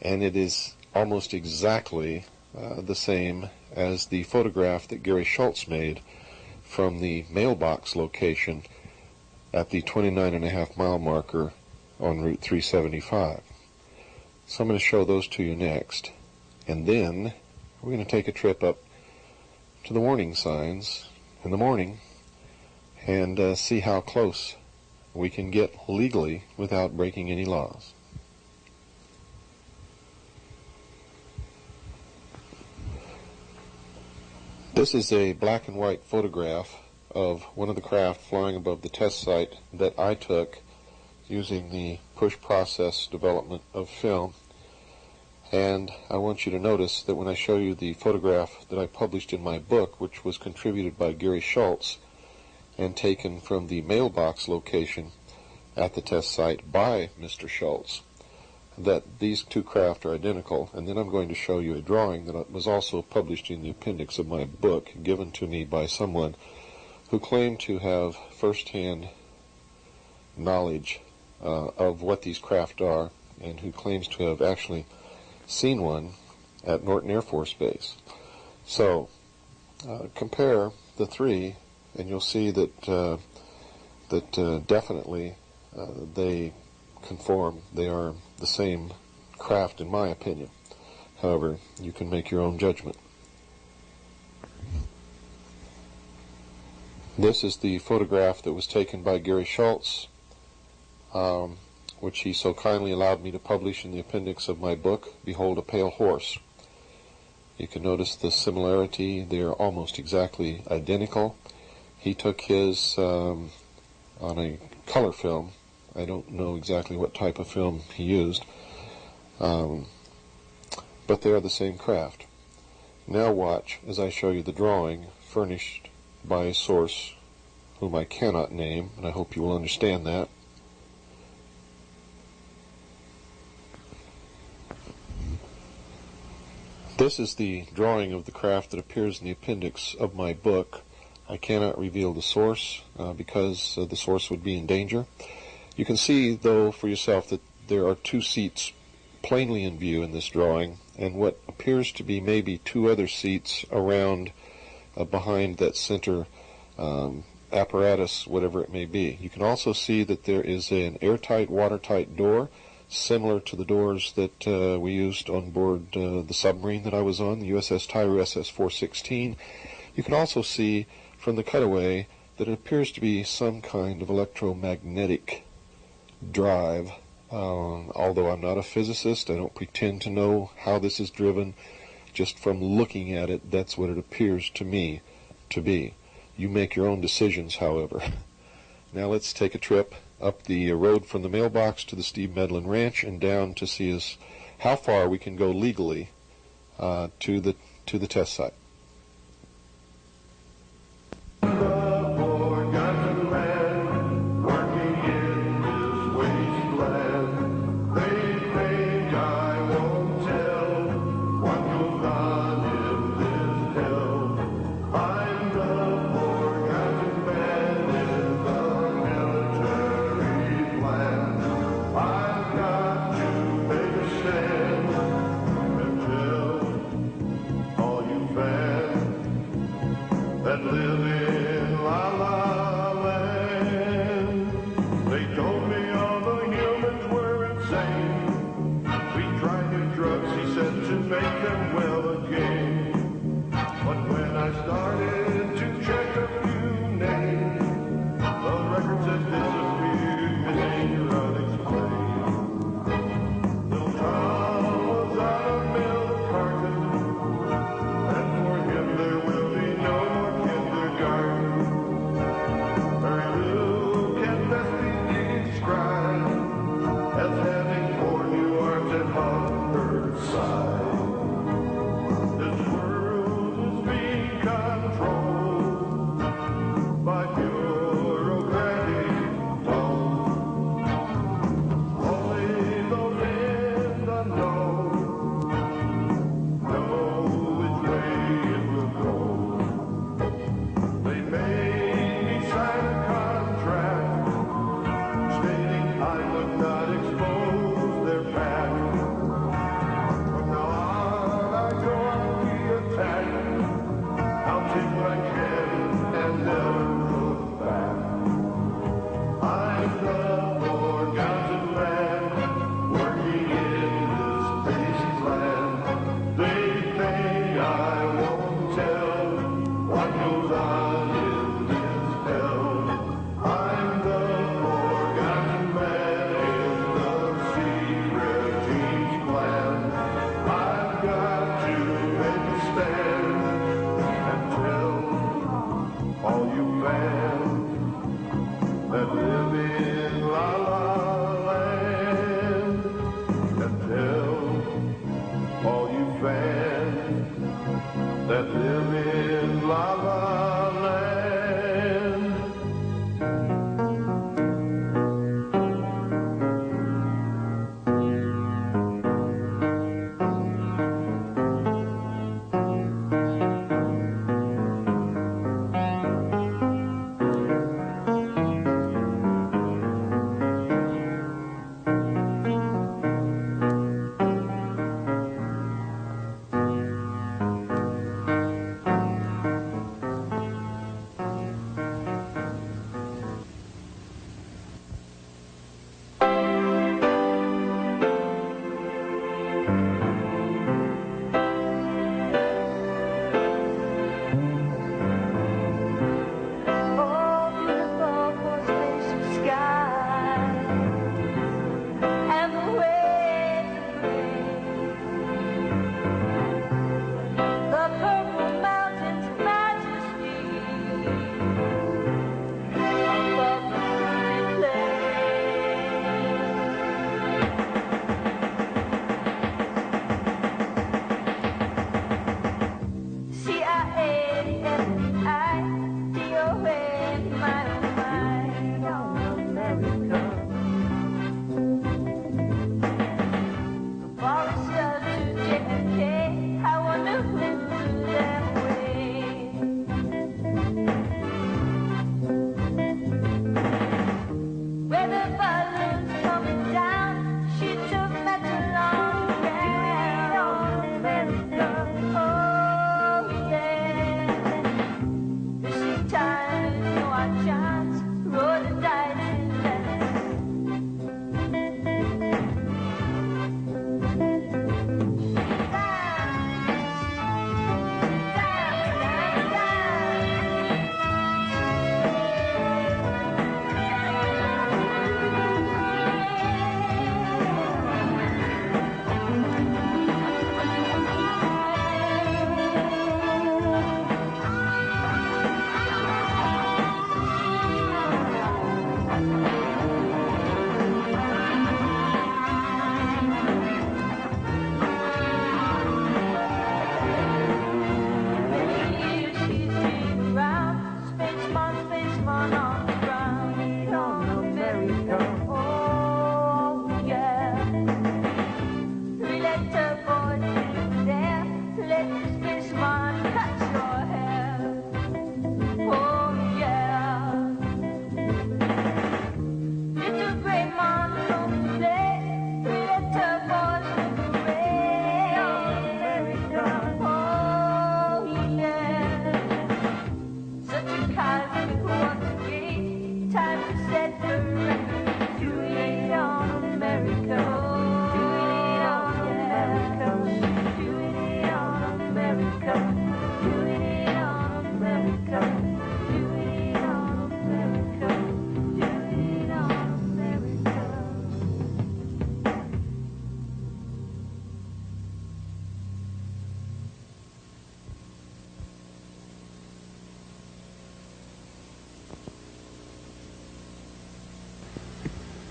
and it is almost exactly the same as the photograph that Gary Schultz made from the mailbox location at the 29.5-mile marker on Route 375. So I'm going to show those to you next, and then we're going to take a trip up to the warning signs in the morning and see how close we can get legally without breaking any laws. This is a black and white photograph of one of the craft flying above the test site that I took using the push process development of film. And I want you to notice that when I show you the photograph that I published in my book, which was contributed by Gary Schultz and taken from the mailbox location at the test site by Mr. Schultz, that these two craft are identical. And then I'm going to show you a drawing that was also published in the appendix of my book, given to me by someone who claimed to have first-hand knowledge of what these craft are, and who claims to have actually seen one at Norton Air Force Base. So compare the three, and you'll see that definitely they conform. They are the same craft, in my opinion. However, you can make your own judgment. This is the photograph that was taken by Gary Schultz, which he so kindly allowed me to publish in the appendix of my book, Behold a Pale Horse. You can notice the similarity. They are almost exactly identical. He took his on a color film. I don't know exactly what type of film he used, but they are the same craft. Now watch as I show you the drawing furnished by a source whom I cannot name, and I hope you will understand that. This is the drawing of the craft that appears in the appendix of my book. I cannot reveal the source because the source would be in danger. You can see, though, for yourself that there are two seats plainly in view in this drawing, and what appears to be maybe two other seats around behind that center apparatus, whatever it may be. You can also see that there is an airtight, watertight door, similar to the doors that we used on board the submarine that I was on, the USS Tyro SS-416. You can also see from the cutaway that it appears to be some kind of electromagnetic drive. Although I'm not a physicist, I don't pretend to know how this is driven. Just from looking at it, that's what it appears to me to be. You make your own decisions, however. Now let's take a trip up the road from the mailbox to the Steve Medlin Ranch and down to see how far we can go legally to the test site. All you fans that live in La La Land, and tell all you fans that live in La La Land.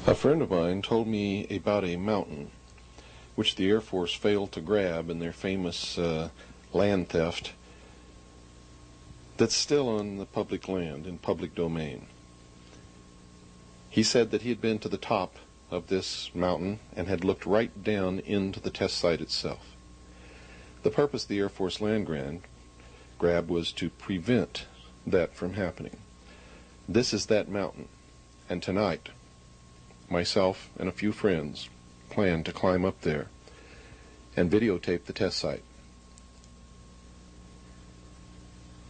A friend of mine told me about a mountain which the Air Force failed to grab in their famous land theft that's still on the public land, in public domain. He said that he had been to the top of this mountain and had looked right down into the test site itself. The purpose of the Air Force land grab was to prevent that from happening. This is that mountain, and tonight myself and a few friends plan to climb up there and videotape the test site.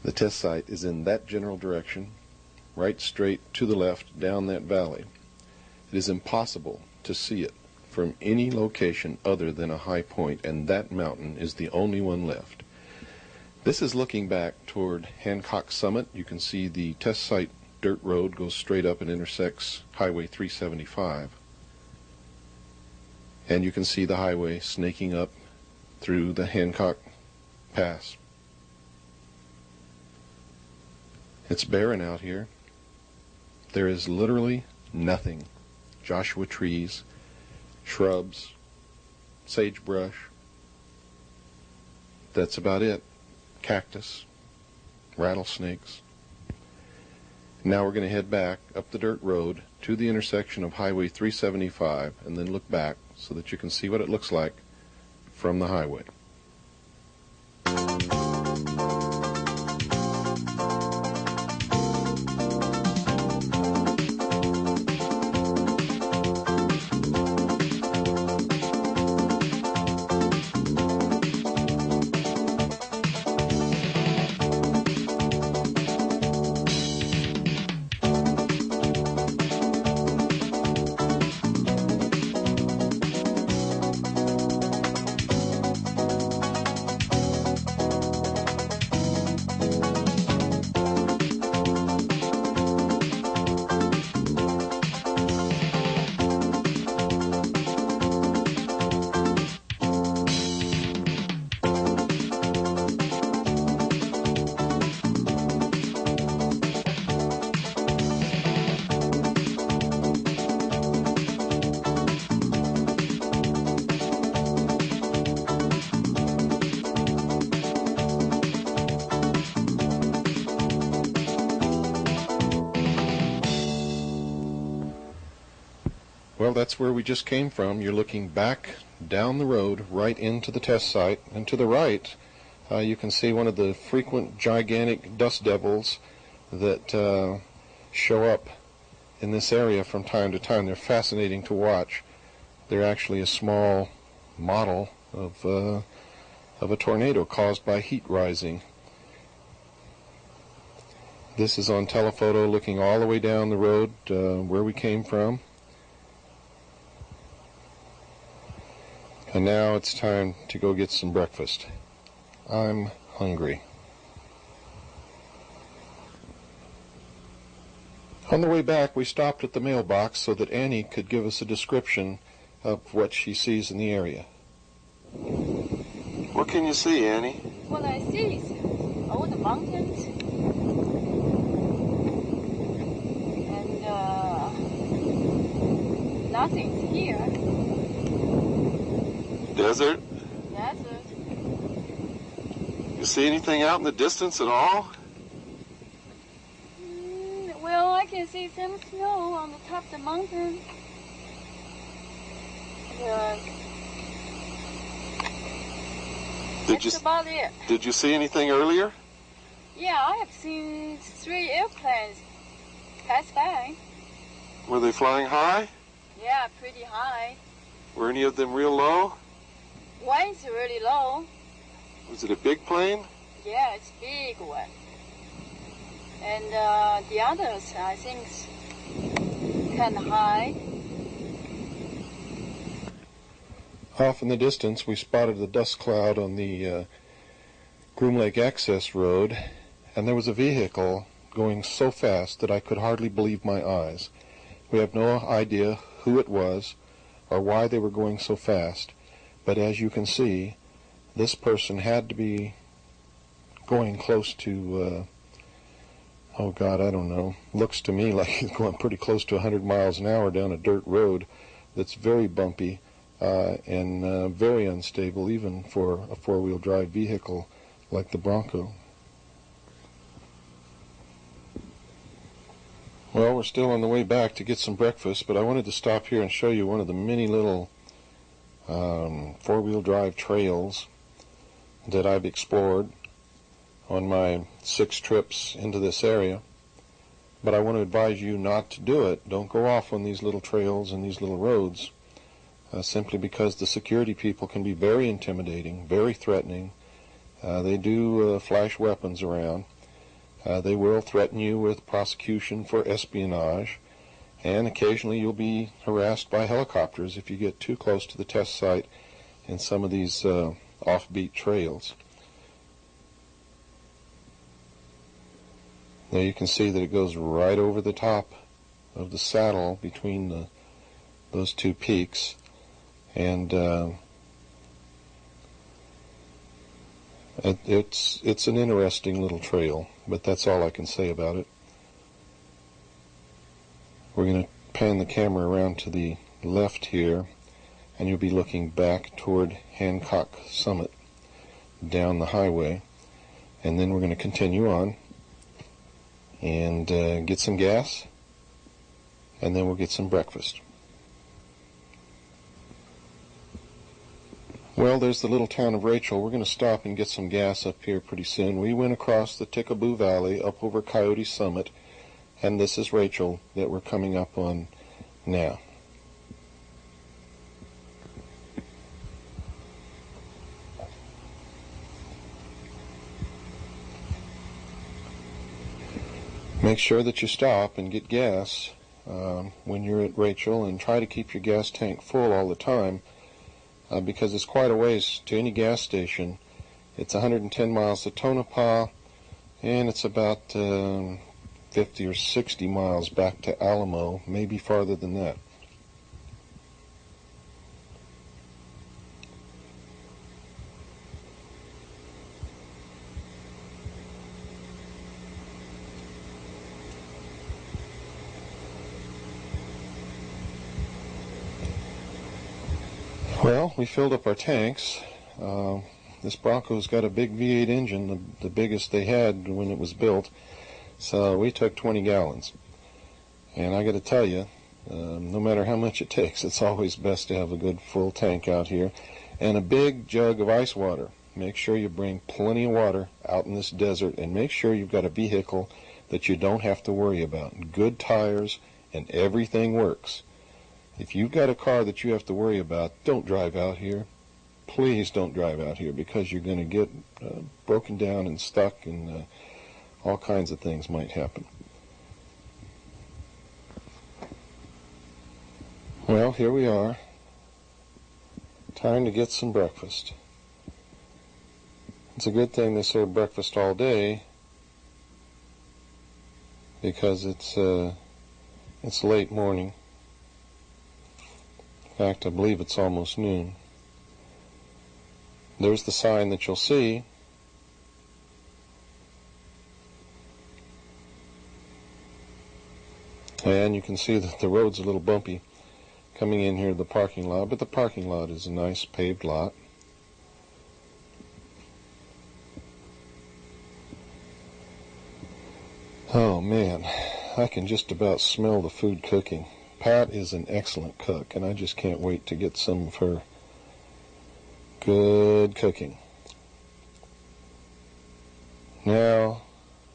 The test site is in that general direction, right straight to the left down that valley. It is impossible to see it from any location other than a high point, and that mountain is the only one left. This is looking back toward Hancock Summit. You can see the test site dirt road goes straight up and intersects Highway 375. And you can see the highway snaking up through the Hancock Pass. It's barren out here. There is literally nothing. Joshua trees, shrubs, sagebrush. That's about it. Cactus, rattlesnakes. Now we're going to head back up the dirt road to the intersection of Highway 375 and then look back so that you can see what it looks like from the highway. Well, that's where we just came from. You're looking back down the road right into the test site, and to the right you can see one of the frequent gigantic dust devils that show up in this area from time to time. They're fascinating to watch. They're actually a small model of a tornado caused by heat rising. This is on telephoto looking all the way down the road where we came from. And now it's time to go get some breakfast. I'm hungry. On the way back, we stopped at the mailbox so that Annie could give us a description of what she sees in the area. What can you see, Annie? What I see is all the mountains and nothing's here. Desert? Desert. You see anything out in the distance at all? Well, I can see some snow on the top of the mountain. That's about it. Did you see anything earlier? Yeah, I have seen 3 airplanes pass by. Were they flying high? Yeah, pretty high. Were any of them real low? One's really low. Was it a big plane? Yeah, it's a big one. And the others, I think, kind of high. Off in the distance, we spotted the dust cloud on the Groom Lake access road, and there was a vehicle going so fast that I could hardly believe my eyes. We have no idea who it was or why they were going so fast, but as you can see, this person had to be going close to, oh God, I don't know, looks to me like he's going pretty close to 100 miles an hour down a dirt road that's very bumpy and very unstable, even for a four-wheel drive vehicle like the Bronco. Well, we're still on the way back to get some breakfast, but I wanted to stop here and show you one of the many little four-wheel drive trails that I've explored on my 6 trips into this area. But I want to advise you not to do it. Don't go off on these little trails and these little roads, simply because the security people can be very intimidating, very threatening. They do flash weapons around. They will threaten you with prosecution for espionage, and occasionally you'll be harassed by helicopters if you get too close to the test site in some of these offbeat trails. Now you can see that it goes right over the top of the saddle between those 2 peaks, and it's an interesting little trail, but that's all I can say about it. We're going to pan the camera around to the left here, and you'll be looking back toward Hancock Summit down the highway. And then we're going to continue on and get some gas, and then we'll get some breakfast. Well, there's the little town of Rachel. We're going to stop and get some gas up here pretty soon. We went across the Tickaboo Valley up over Coyote Summit, and this is Rachel that we're coming up on now. Make sure that you stop and get gas when you're at Rachel, and try to keep your gas tank full all the time because it's quite a ways to any gas station. It's 110 miles to Tonopah, and it's about 50 or 60 miles back to Alamo, maybe farther than that. Well, we filled up our tanks. This Bronco's got a big V8 engine, the biggest they had when it was built, so we took 20 gallons. And I got to tell you, no matter how much it takes, it's always best to have a good full tank out here. And a big jug of ice water. Make sure you bring plenty of water out in this desert, and make sure you've got a vehicle that you don't have to worry about. Good tires, and everything works. If you've got a car that you have to worry about, don't drive out here. Please don't drive out here, because you're going to get broken down and stuck, and all kinds of things might happen. Well, here we are. Time to get some breakfast. It's a good thing they serve breakfast all day, because it's late morning. In fact, I believe it's almost noon. There's the sign that you'll see. And you can see that the road's a little bumpy coming in here to the parking lot, but the parking lot is a nice paved lot. Oh man, I can just about smell the food cooking. Pat is an excellent cook, and I just can't wait to get some of her good cooking. Now,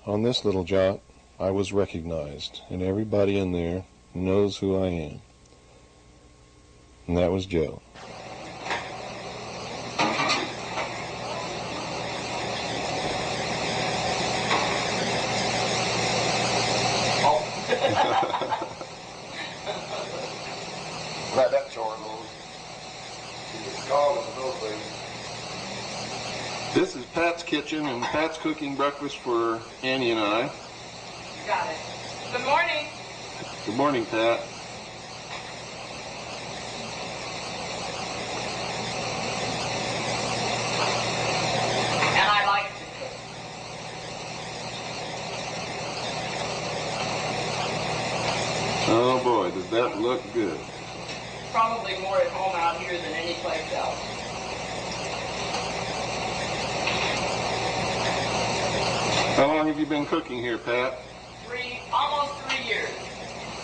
on this little jaunt, I was recognized, and everybody in there knows who I am. And that was Joe. Let that chore goes. It's called in those days. This is Pat's kitchen, and Pat's cooking breakfast for Annie and I. Got it. Good morning. Good morning, Pat. And I like to cook. Oh boy, does that look good. Probably more at home out here than any place else. How long have you been cooking here, Pat? Almost 3 years.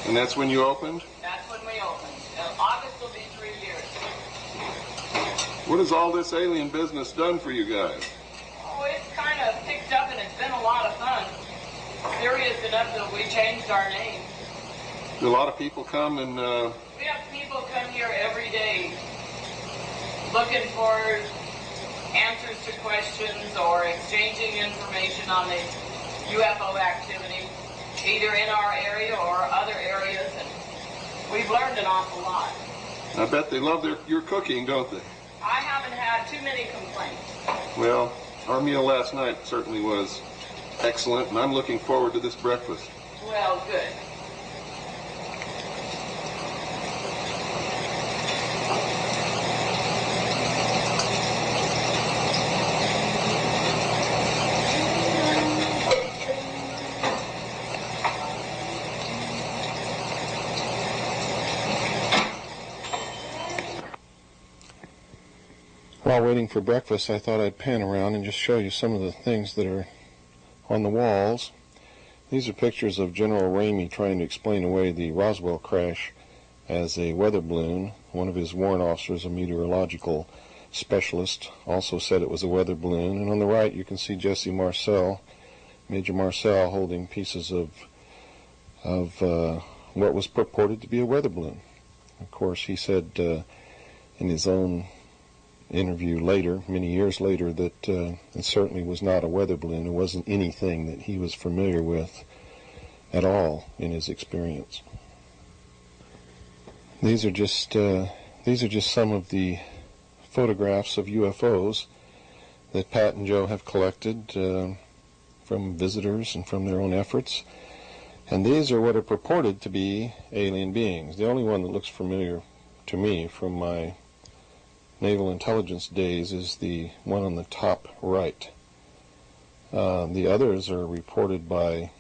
And that's when you opened? That's when we opened. August will be 3 years. What has all this alien business done for you guys? Oh, it's kind of picked up, and it's been a lot of fun. Serious enough that we changed our name. Do a lot of people come and... We have people come here every day looking for answers to questions or exchanging information on the UFO activity, either in our area or other areas, and we've learned an awful lot. I bet they love your cooking, don't they? I haven't had too many complaints. Well, our meal last night certainly was excellent, and I'm looking forward to this breakfast. Well, good. While waiting for breakfast, I thought I'd pan around and just show you some of the things that are on the walls. These are pictures of General Ramey trying to explain away the Roswell crash as a weather balloon. One of his warrant officers, a meteorological specialist, also said it was a weather balloon. And on the right you can see Jesse Marcel, Major Marcel, holding pieces of what was purported to be a weather balloon. Of course, he said in his own interview later, many years later, that it certainly was not a weather balloon. It wasn't anything that he was familiar with at all in his experience. These are just some of the photographs of UFOs that Pat and Joe have collected from visitors and from their own efforts. And these are what are purported to be alien beings. The only one that looks familiar to me from my naval intelligence days is the one on the top right. The others are reported by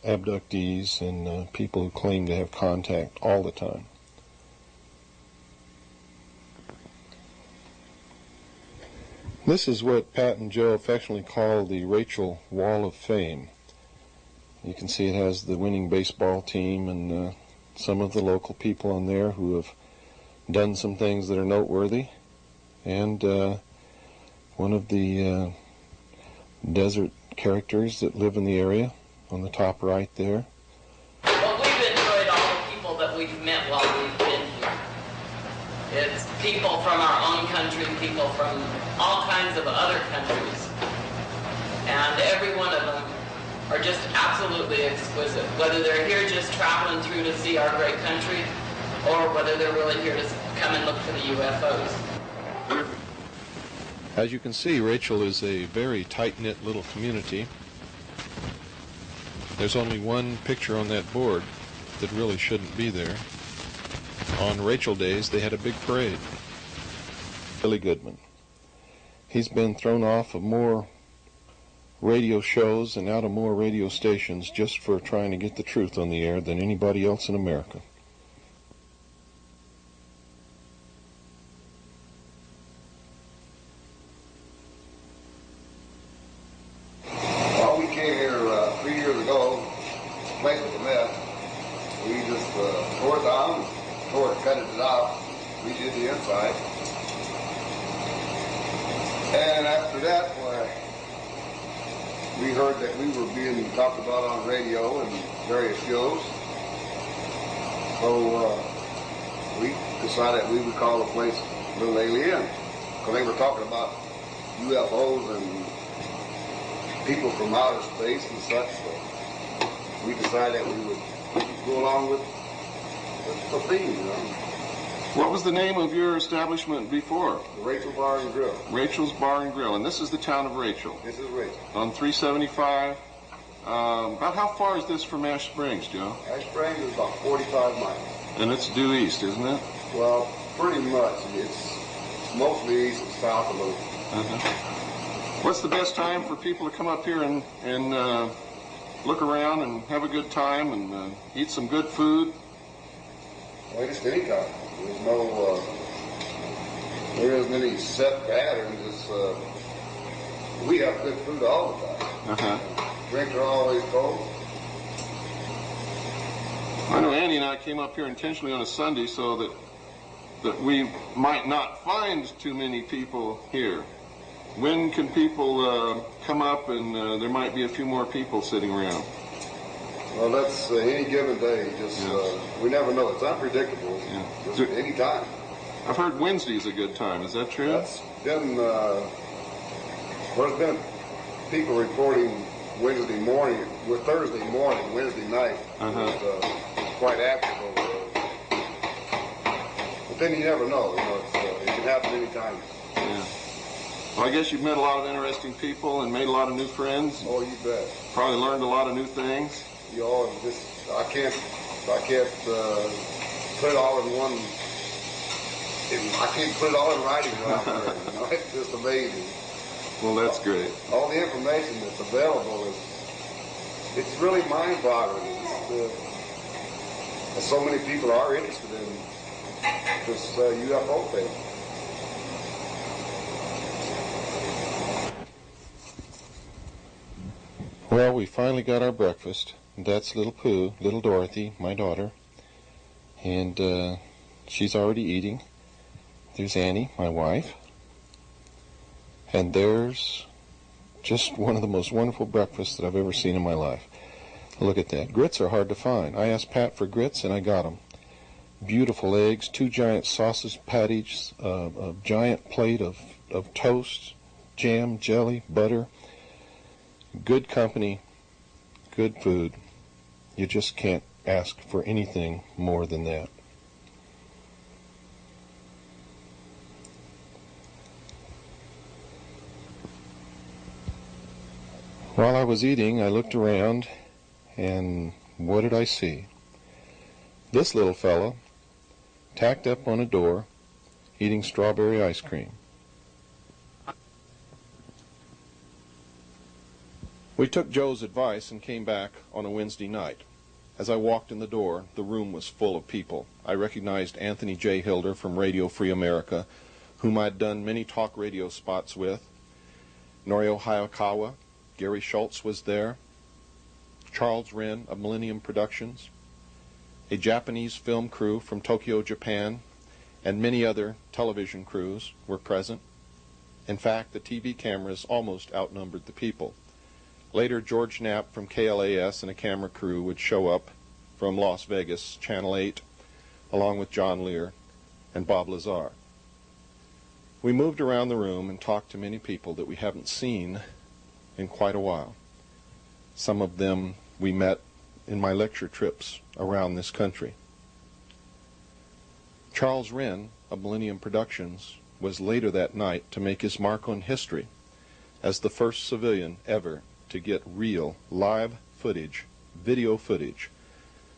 abductees and people who claim to have contact all the time. This is what Pat and Joe affectionately call the Rachel Wall of Fame. You can see it has the winning baseball team and some of the local people on there who have done some things that are noteworthy. And one of the desert characters that live in the area on the top right there. Well, we've enjoyed all the people that we've met while we've been here. It's people from our own country, people from all kinds of other countries. And every one of them are just absolutely exquisite. Whether they're here just traveling through to see our great country, or whether they're really here to come and look for the UFOs. As you can see, Rachel is a very tight-knit little community. There's only one picture on that board that really shouldn't be there. On Rachel days, they had a big parade. Billy Goodman. He's been thrown off of more radio shows and out of more radio stations just for trying to get the truth on the air than anybody else in America. Well, we came here 3 years ago. The place was a mess. We just tore it down, cut it out, redid the inside. And after that, we heard that we were being talked about on radio and various shows. So we decided we would call the place Little Alien, because they were talking about UFOs and people from outer space and such. So we decided that we would go along with the theme, you know. What was the name of your establishment before? The Rachel Bar and Grill. Rachel's Bar and Grill, and this is the town of Rachel. This is Rachel. On 375. About how far is this from Ash Springs, Joe? Ash Springs is about 45 miles. And it's due east, isn't it? Well, pretty much. It's mostly east and south a little. What's the best time for people to come up here and look around and have a good time and eat some good food? Well, just any time. There's no, there isn't any set pattern. Just, we have good food all the time. Drinks are always cold. I know Andy and I came up here intentionally on a Sunday so that we might not find too many people here. When can people come up and there might be a few more people sitting around? Well, that's any given day. Just we never know. It's unpredictable. Just any time. I've heard Wednesday's a good time. Is that true? That's been. Well, there's been people reporting Wednesday morning, with Thursday morning, Wednesday night. Was, quite active over there. But then you never know. You know, it can happen any time. Yeah. Well, I guess you've met a lot of interesting people and made a lot of new friends. Oh, you bet. Probably learned a lot of new things. You know, just I can't put it all in one. I can't put it all in writing right there. You know, it's just amazing. Well, that's great. All the information that's available it's really mind-boggling. So many people are interested in this UFO thing. Well, we finally got our breakfast. That's little Pooh, little Dorothy, my daughter. And she's already eating. There's Annie, my wife. And there's just one of the most wonderful breakfasts that I've ever seen in my life. Look at that. Grits are hard to find. I asked Pat for grits, and I got them. Beautiful eggs, 2 giant sausage patties, a giant plate of toast, jam, jelly, butter. Good company, good food. You just can't ask for anything more than that. While I was eating, I looked around, and what did I see? This little fella, tacked up on a door, eating strawberry ice cream. We took Joe's advice and came back on a Wednesday night. As I walked in the door, the room was full of people. I recognized Anthony J. Hilder from Radio Free America, whom I'd done many talk radio spots with. Norio Hayakawa, Gary Schultz was there. Charles Wren of Millennium Productions, a Japanese film crew from Tokyo, Japan, and many other television crews were present. In fact, the TV cameras almost outnumbered the people. Later, George Knapp from KLAS and a camera crew would show up from Las Vegas, Channel 8, along with John Lear and Bob Lazar. We moved around the room and talked to many people that we haven't seen in quite a while. Some of them we met in my lecture trips around this country. Charles Wren of Millennium Productions was later that night to make his mark on history as the first civilian ever to get real live footage, video footage,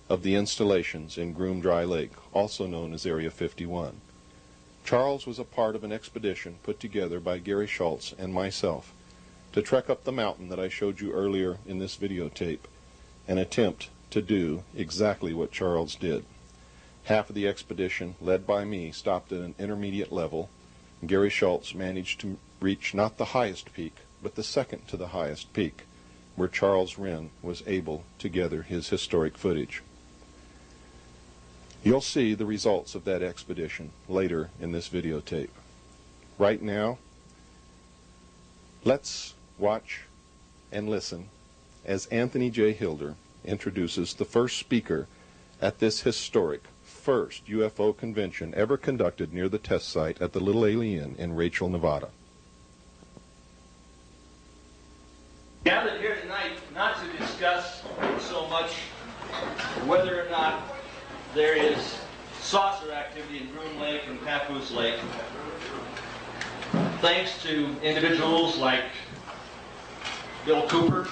of the installations in Groom Dry Lake, also known as Area 51. Charles was a part of an expedition put together by Gary Schultz and myself to trek up the mountain that I showed you earlier in this videotape and attempt to do exactly what Charles did. Half of the expedition, led by me, stopped at an intermediate level. Gary Schultz managed to reach not the highest peak, but the second to the highest peak, where Charles Wren was able to gather his historic footage. You'll see the results of that expedition later in this videotape. Right now, let's watch and listen as Anthony J. Hilder introduces the first speaker at this historic first UFO convention ever conducted near the test site at the Little Alien in Rachel, Nevada. Gathered here tonight not to discuss so much whether or not there is saucer activity in Groom Lake and Papoose Lake. Thanks to individuals like Bill Cooper,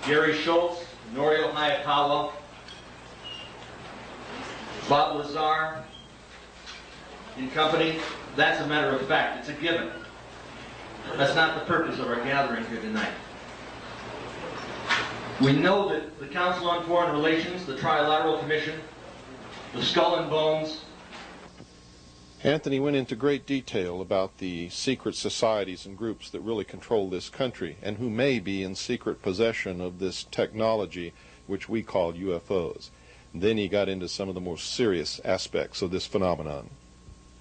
Gary Schultz, Norio Hayakawa, Bob Lazar and company, that's a matter of fact. It's a given. That's not the purpose of our gathering here tonight. We know that the Council on Foreign Relations, the Trilateral Commission, the Skull and Bones. Anthony went into great detail about the secret societies and groups that really control this country and who may be in secret possession of this technology which we call UFOs. Then he got into some of the most serious aspects of this phenomenon.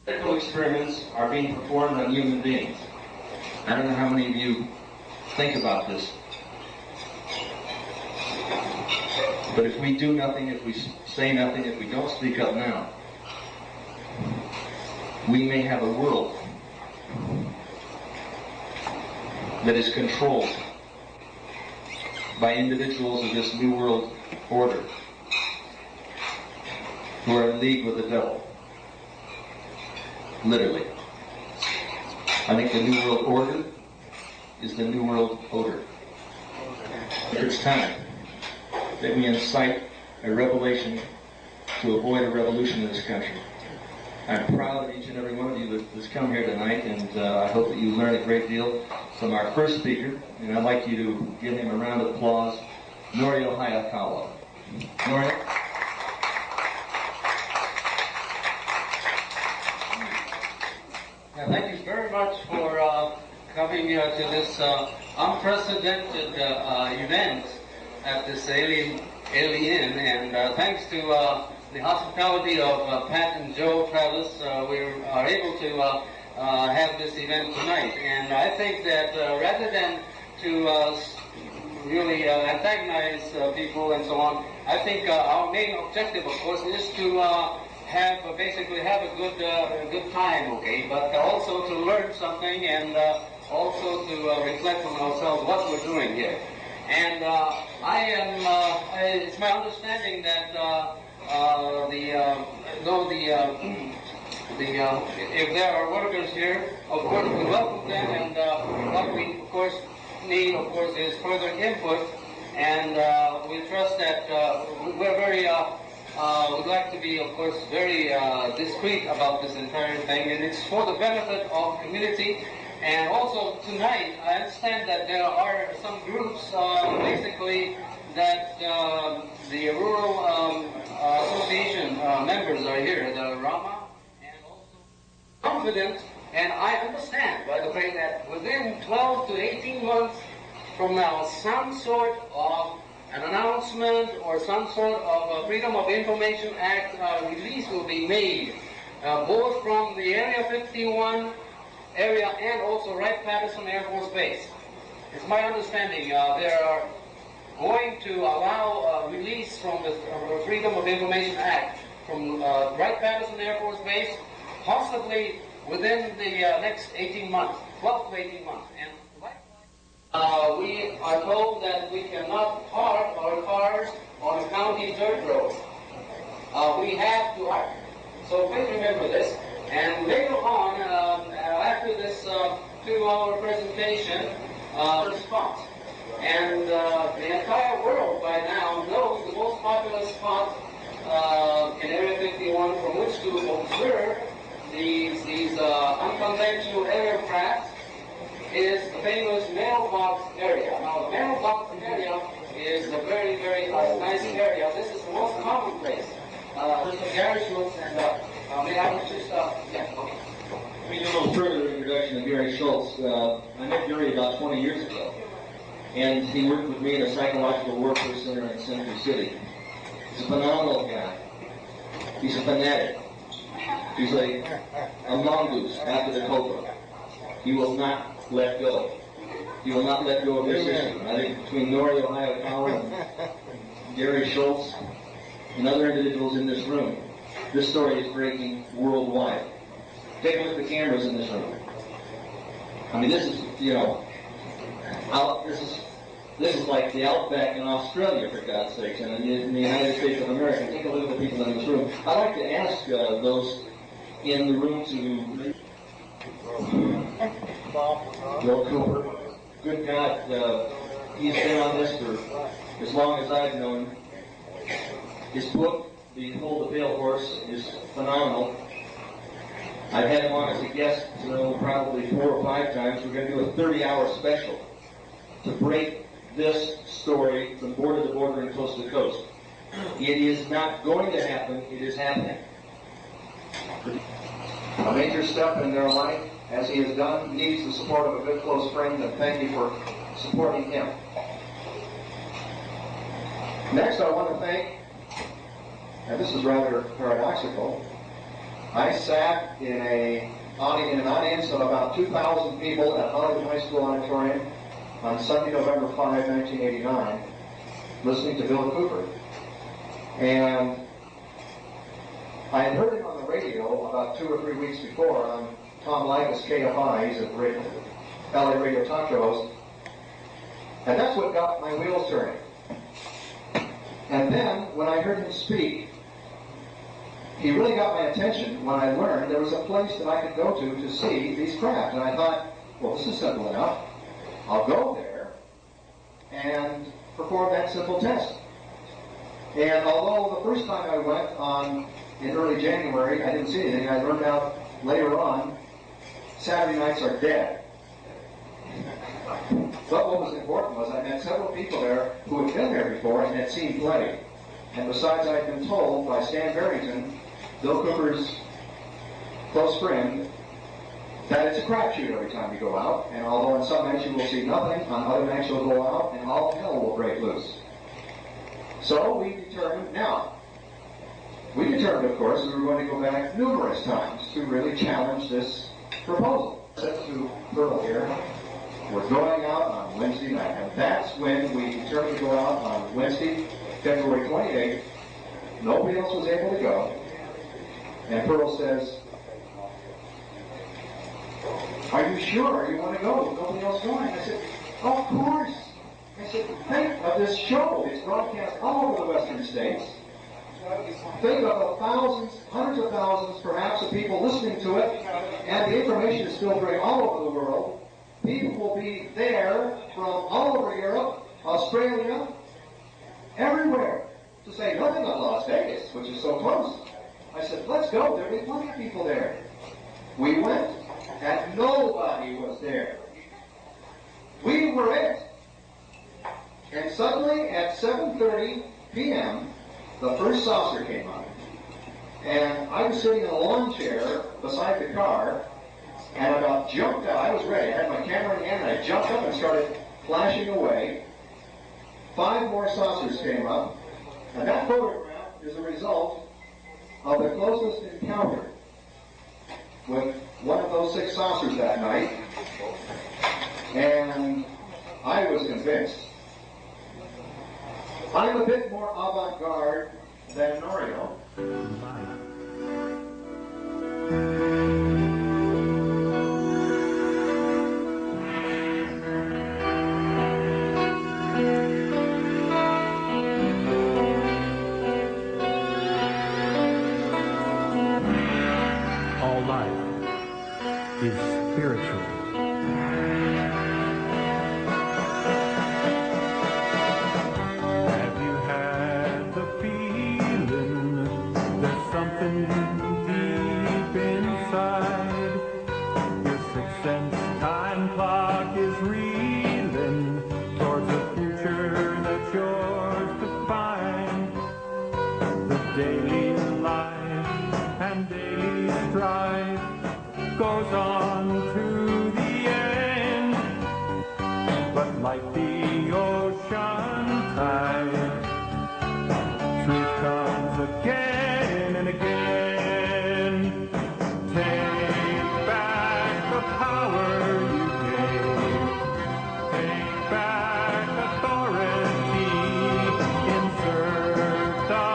Medical experiments are being performed on human beings. I don't know how many of you think about this. But if we do nothing, if we say nothing, if we don't speak up now, we may have a world that is controlled by individuals of this New World Order who are in league with the devil. Literally. I think the New World Order is the New World Odor. It's time that we incite a revelation to avoid a revolution in this country. I'm proud of each and every one of you that's come here tonight, and I hope that you learned a great deal from our first speaker, and I'd like you to give him a round of applause, Norio Hayakawa. Norio? Yeah, thank you very much for coming to this unprecedented event at this alien, and thanks to the hospitality of Pat and Joe Travis, we are able to have this event tonight. And I think that rather than to really antagonize people and so on, I think our main objective, of course, is to basically have a good time, okay, but also to learn something and also to reflect on ourselves what we're doing here. And it's my understanding that if there are workers here, of course we welcome them, and what we of course need, of course, is further input, and we trust that we're very would like to be, of course, very discreet about this entire thing, and it's for the benefit of the community. And also tonight, I understand that there are some groups, basically, that the rural association members are here, the Rama, and also confident. And I understand, by the way, that within 12 to 18 months from now, some sort of an announcement or some sort of Freedom of Information Act release will be made, both from the Area 51 area and also Wright-Patterson Air Force Base. It's my understanding they are going to allow release from the Freedom of Information Act from Wright-Patterson Air Force Base, possibly within the next 18 months, 12 to 18 months. And we are told that we cannot park our cars on a county dirt road. We have to park. So please remember this. And later on, after this 2-hour presentation, response. And the entire world by now knows the most popular spot in Area 51 from which to observe these unconventional aircraft is the famous mailbox area. Now, the mailbox area is a very, very nice area. This is the most common place. Mr. Gary Schultz and may I just, yeah, okay. Let me do a little further introduction of Gary Schultz. I met Gary about 20 years ago, and he worked with me in a psychological warfare center in Century City. He's a phenomenal guy. He's a fanatic. He's like a mongoose after the cobra. He will not let go. He will not let go of this issue. I think between Nori, Ohio Power, and Gary Schultz, and other individuals in this room, this story is breaking worldwide. Take a look at the cameras in this room. I mean, this is, you know, this is like the outback in Australia, for God's sakes, and in the United States of America. Take a look at the people in this room. I'd like to ask those in the room to... Bill Cooper, good God, he's been on this for as long as I've known him. His book, Behold the Pale Horse, is phenomenal. I've had him on as a guest probably 4 or 5 times. We're going to do a 30-hour special to break this story from border to border and coast to coast. It is not going to happen. It is happening. A major step in their life, as he has done, needs the support of a good close friend, and thank you for supporting him. Next, I want to thank, and this is rather paradoxical, I sat in an audience of about 2,000 people at Hollywood High School Auditorium on Sunday, November 5, 1989, listening to Bill Cooper. And I had heard him on the radio about 2 or 3 weeks before on Tom Likas KFI. He's a LA radio talk show host. And that's what got my wheels turning. And then, when I heard him speak, he really got my attention when I learned there was a place that I could go to see these craft. And I thought, well, this is simple enough. I'll go there and perform that simple test. And although the first time I went in early January, I didn't see anything, I learned out later on, Saturday nights are dead. But what was important was I met several people there who had been there before and had seen plenty. And besides, I had been told by Stan Barrington, Bill Cooper's close friend, that it's a crapshoot every time you go out, and although on some nights you will see nothing, on other nights you'll go out and all hell will break loose. So we determined, of course, we were going to go back numerous times to really challenge this proposal. I said to Pearl here, we're going out on Wednesday night, and that's when we determined to go out on Wednesday, February 28th. Nobody else was able to go, and Pearl says, "Are you sure you want to go? Nobody else going?" I said, "Of course." I said, "Think of this show. It's broadcast all over the western states. Think of the thousands, hundreds of thousands, perhaps, of people listening to it, and the information is filtering all over the world. People will be there from all over Europe, Australia, everywhere, to say nothing of Las Vegas, which is so close." I said, "Let's go. There'll be plenty of people there." We went, and nobody was there. We were it. And suddenly, at 7:30 p.m., the first saucer came up. And I was sitting in a lawn chair beside the car, and I about jumped out. I was ready. I had my camera in hand, and I jumped up and started flashing away. 5 more saucers came up, and that photograph is a result of the closest encounter with one of those 6 saucers that night, and I was convinced. I'm a bit more avant-garde than Norio. All life is spiritual. Have you had the feeling there's something deep inside? Your sixth sense time clock is reeling towards a future that's yours to find. The daily life and daily strife goes on to the end, but like the ocean tide, truth comes again and again. Take back the power you gave, take back authority, insert the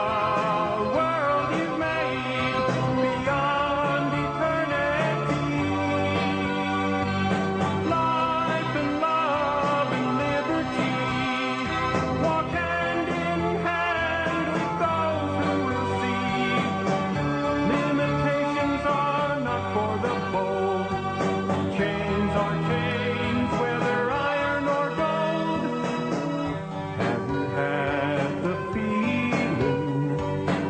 world you made beyond eternity. Life and love and liberty walk hand in hand with those who will see. Limitations are not for the bold. Chains are chains, whether iron or gold. Have you had the feeling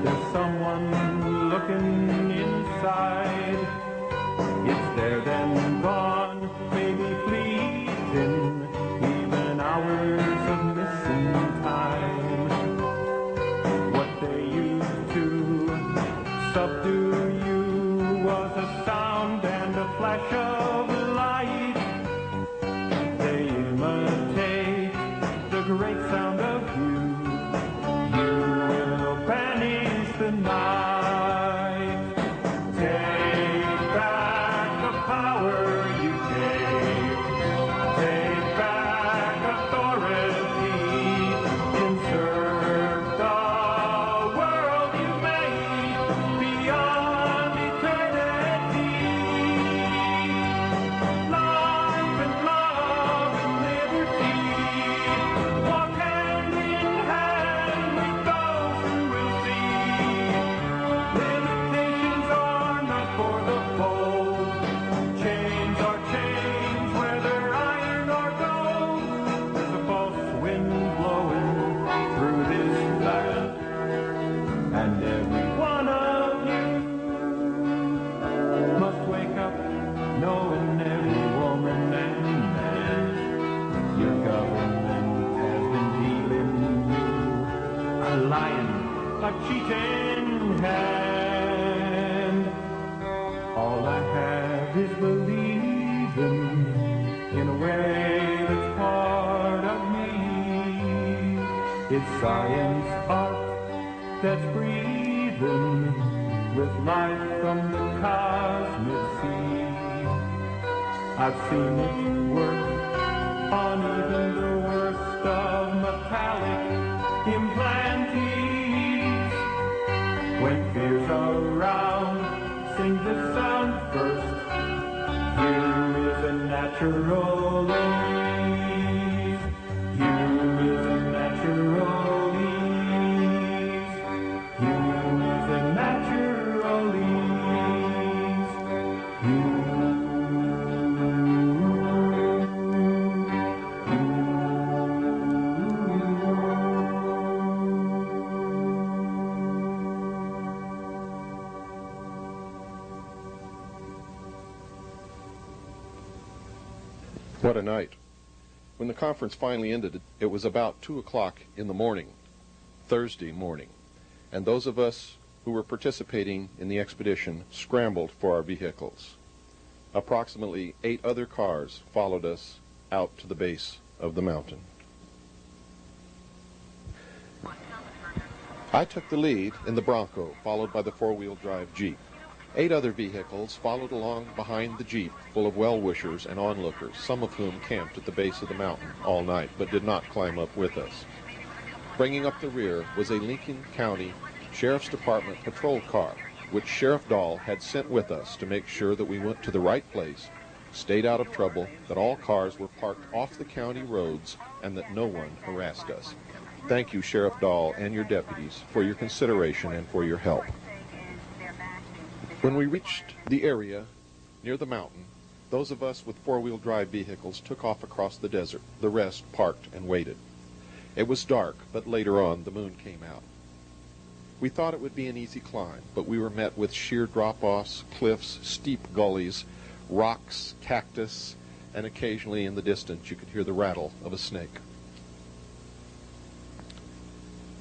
there's someone looking inside? It's there then gone, maybe fleeting, even hours of missing time. What they used to subdue you was a sound and a flash of light. They imitate the great sound of you. You will banish the night. Take back the power you gave. Take back authority. Insert the world you made beyond eternity. Life and love and liberty walk hand in hand with those who will see. Limitations are not for the bold. Chains are chains, whether iron or gold. There's a false wind blowing through this land, and every one of you must wake up knowing every woman and man your government has been dealing you a lying, a cheating hand. All I have is belief science art that's breathing with life from the cosmic sea. I've seen it work on even the worst of metallic implantees. When fear's around, sing this sound first. Here is a natural ease. Here is a natural ease. Here is a natural ease. What a night. When the conference finally ended, it was about 2 o'clock in the morning, Thursday morning, and those of us who were participating in the expedition scrambled for our vehicles. Approximately 8 other cars followed us out to the base of the mountain. I took the lead in the Bronco, followed by the four-wheel drive Jeep. 8 other vehicles followed along behind the Jeep, full of well-wishers and onlookers, some of whom camped at the base of the mountain all night, but did not climb up with us. Bringing up the rear was a Lincoln County Sheriff's Department patrol car, which Sheriff Dahl had sent with us to make sure that we went to the right place, stayed out of trouble, that all cars were parked off the county roads, and that no one harassed us. Thank you, Sheriff Dahl and your deputies, for your consideration and for your help. When we reached the area near the mountain, those of us with four-wheel drive vehicles took off across the desert. The rest parked and waited. It was dark, but later on the moon came out. We thought it would be an easy climb, but we were met with sheer drop-offs, cliffs, steep gullies, rocks, cactus, and occasionally in the distance you could hear the rattle of a snake.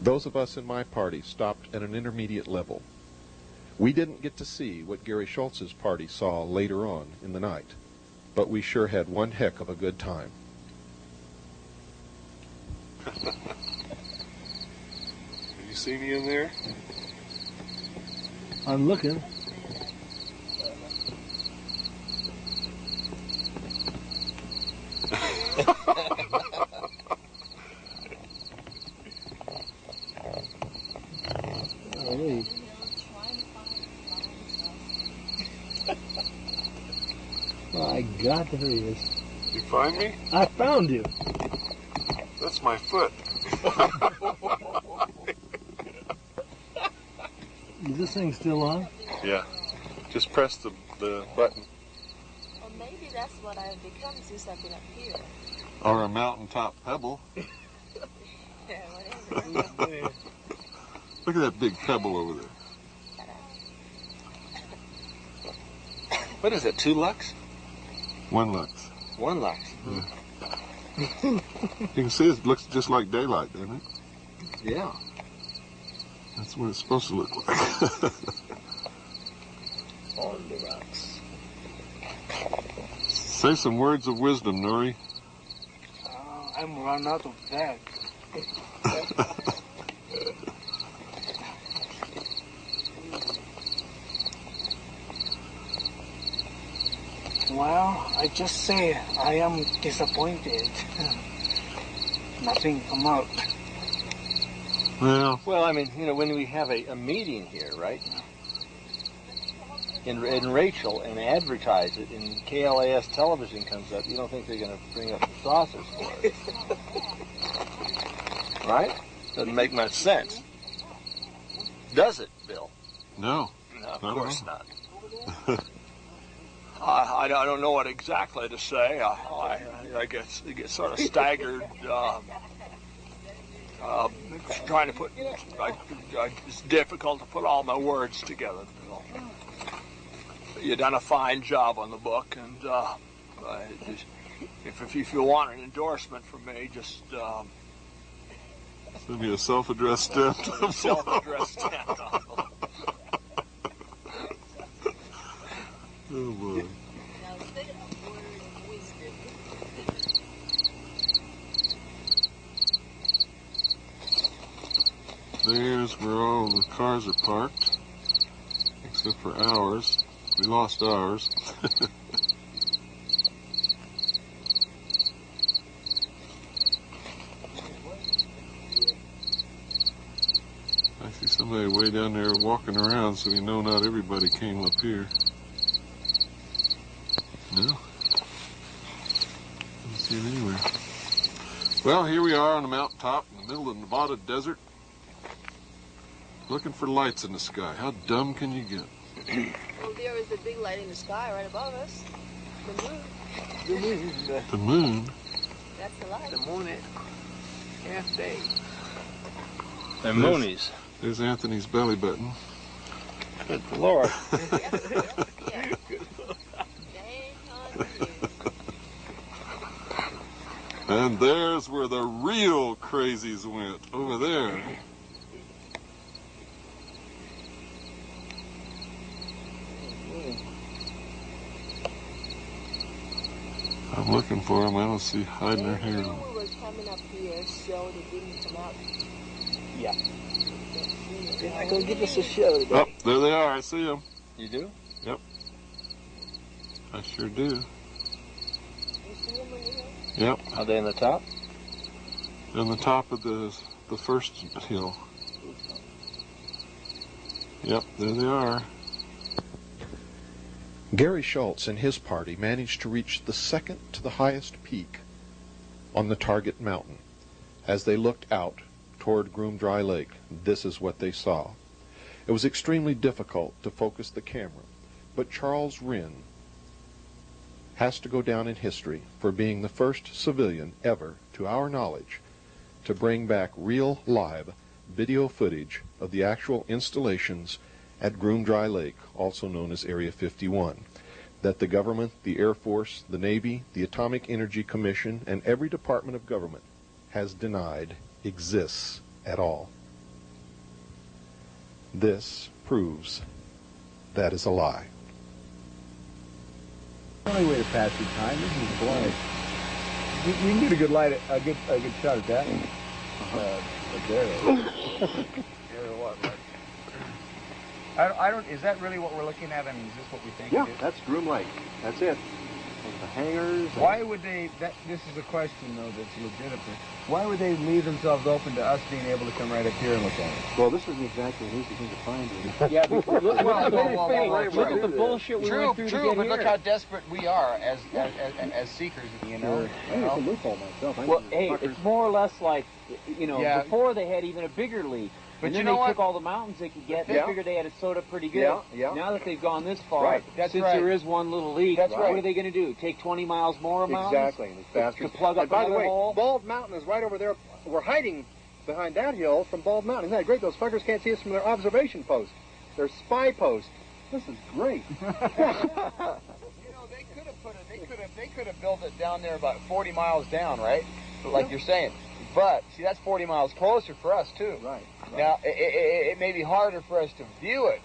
Those of us in my party stopped at an intermediate level. We didn't get to see what Gary Schultz's party saw later on in the night, but we sure had one heck of a good time. Can you see me in there? I'm looking. Oh, my God, there he is. You find me? I found you. That's my foot. Is this thing still on? Yeah. Just press the button. Or maybe that's what I've become since I've been up here. Or a mountaintop pebble. Yeah, whatever. Look at that big pebble over there. What is it, 2 lux? 1 lux. 1 lux. Yeah. You can see it looks just like daylight, doesn't it? Yeah. That's what it's supposed to look like. On the rocks. Say some words of wisdom, Nuri. I'm run out of that. Well, I just say I am disappointed. Nothing come out. Well, I mean, you know, when we have a meeting here, right? And Rachel and advertise it, and KLAS television comes up, you don't think they're going to bring up the saucers for it? Right? Doesn't make much sense. Does it, Bill? No. No, of course not. I don't know what exactly to say. I get sort of staggered. Trying to put, it's difficult to put all my words together. You've done a fine job on the book, and if you want an endorsement from me, just send me a self-addressed stamp. Self-addressed stamp. Oh boy. there's where all the cars are parked, except for ours. We lost ours. I see somebody way down there walking around, so we know not everybody came up here. No? Don't see it anywhere. Well, here we are on the mountaintop in the middle of the Nevada desert, looking for lights in the sky. How dumb can you get? Well, there is a big light in the sky right above us. The moon. The moon. The moon? That's the light. The moon is half day. They're moonies. There's Anthony's belly button. Good Lord. And there's where the real crazies went, over there. I'm looking for them. I don't see hiding their hair. We were coming up here, so they didn't come out. Yeah. They're not going to give us a show today. Oh, there they are. I see them. You do? Yep. I sure do. You see them when you're here? Yep. Are they in the top? On the top of the first hill. Yep, there they are. Gary Schultz and his party managed to reach the second to the highest peak on the target mountain. As they looked out toward Groom Dry Lake, this is what they saw. It was extremely difficult to focus the camera, but Charles Wren has to go down in history for being the first civilian ever, to our knowledge, to bring back real live video footage of the actual installations at Groom Dry Lake, also known as Area 51, that the government, the Air Force, the Navy, the Atomic Energy Commission, and every department of government has denied exists at all. This proves that is a lie. The only way to pass your time. This is blind. You can get a good light, a good shot at that. There. What? I don't. Is that really what we're looking at? I mean, is this what we think? Yeah, it is? that's Groom Lake. That's it. The hangars. Why would they? This is a question though that's legitimate. Why would they leave themselves open to us being able to come right up here and look at it? Well, this isn't exactly an easy thing to find. Yeah, but look at the bullshit we went through to get but here. look how desperate we are as seekers, you know. I think it's a loophole myself. Well, hey, it's more or less like, you know, before they had even a bigger leak. But and then you know they what? took all the mountains they could get. They figured they had it sewed up pretty good. Yeah. Now that they've gone this far, since there is one little leak, what are they going to do? Take 20 miles more of mountains? Exactly. And it's faster. To plug up by the another way, hole? Bald Mountain is right over there. We're hiding behind that hill from Bald Mountain. Isn't that great? Those fuckers can't see us from their observation post. Their spy post. This is great. You know, they could have built it down there about 40 miles down, right? Like you're saying. But see, that's 40 miles closer for us too. Right. Now it may be harder for us to view it,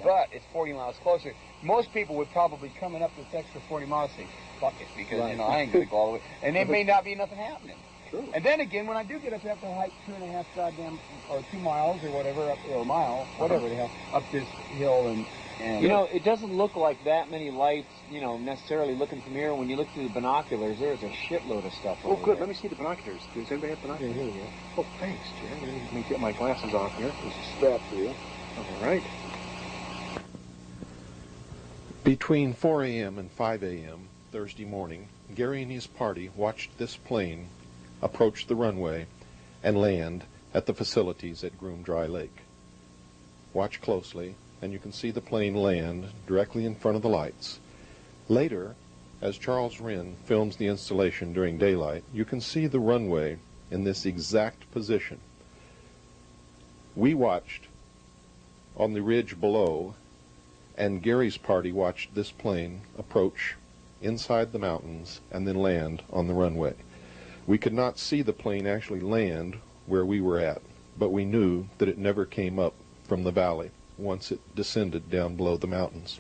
but it's 40 miles closer. Most people would probably coming up this extra 40 miles say, "Fuck it," because you know I ain't gonna go all the way, and there may not be nothing happening. True. And then again, when I do get up, I have to hike 2.5 goddamn or 2 miles or whatever, up, or a mile, whatever the hell, up this hill and. You know, it doesn't look like that many lights, you know, necessarily looking from here. When you look through the binoculars, there's a shitload of stuff over good. there. Let me see the binoculars. Does anybody have binoculars? Here we go. Oh, thanks, Jerry. Let me get my glasses off here. There's a strap for you. All right. Between 4 a.m. and 5 a.m. Thursday morning, Gary and his party watched this plane approach the runway and land at the facilities at Groom Dry Lake. Watch closely, and you can see the plane land directly in front of the lights. Later, as Charles Wren films the installation during daylight, you can see the runway in this exact position. We watched on the ridge below, and Gary's party watched this plane approach inside the mountains and then land on the runway. We could not see the plane actually land where we were at, but we knew that it never came up from the valley once it descended down below the mountains.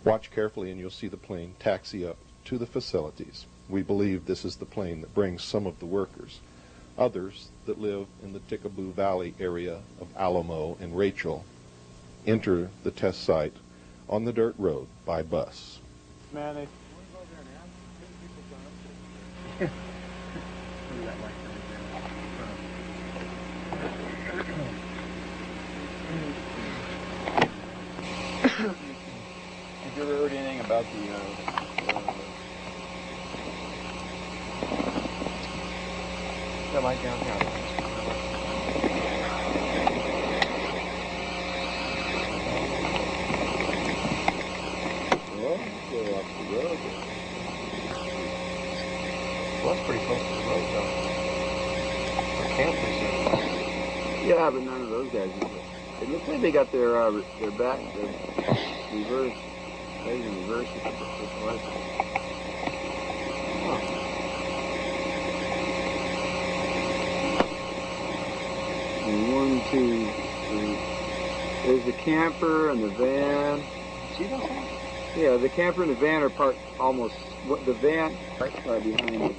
Watch carefully and you'll see the plane taxi up to the facilities. We believe this is the plane that brings some of the workers Others that live in the Tickaboo Valley area of Alamo and Rachel enter the test site on the dirt road by bus. Man, have you ever heard anything about the light downtown? Well, go off the road. Well, that's pretty close to the road, though. Or camp is Yeah, but none of those guys. It looks like they got their back, their reverse, legs in reverse with the light. And 1, 2, 3. There's the camper and the van. See those things? Yeah, the camper and the van are parked almost. The van right behind me.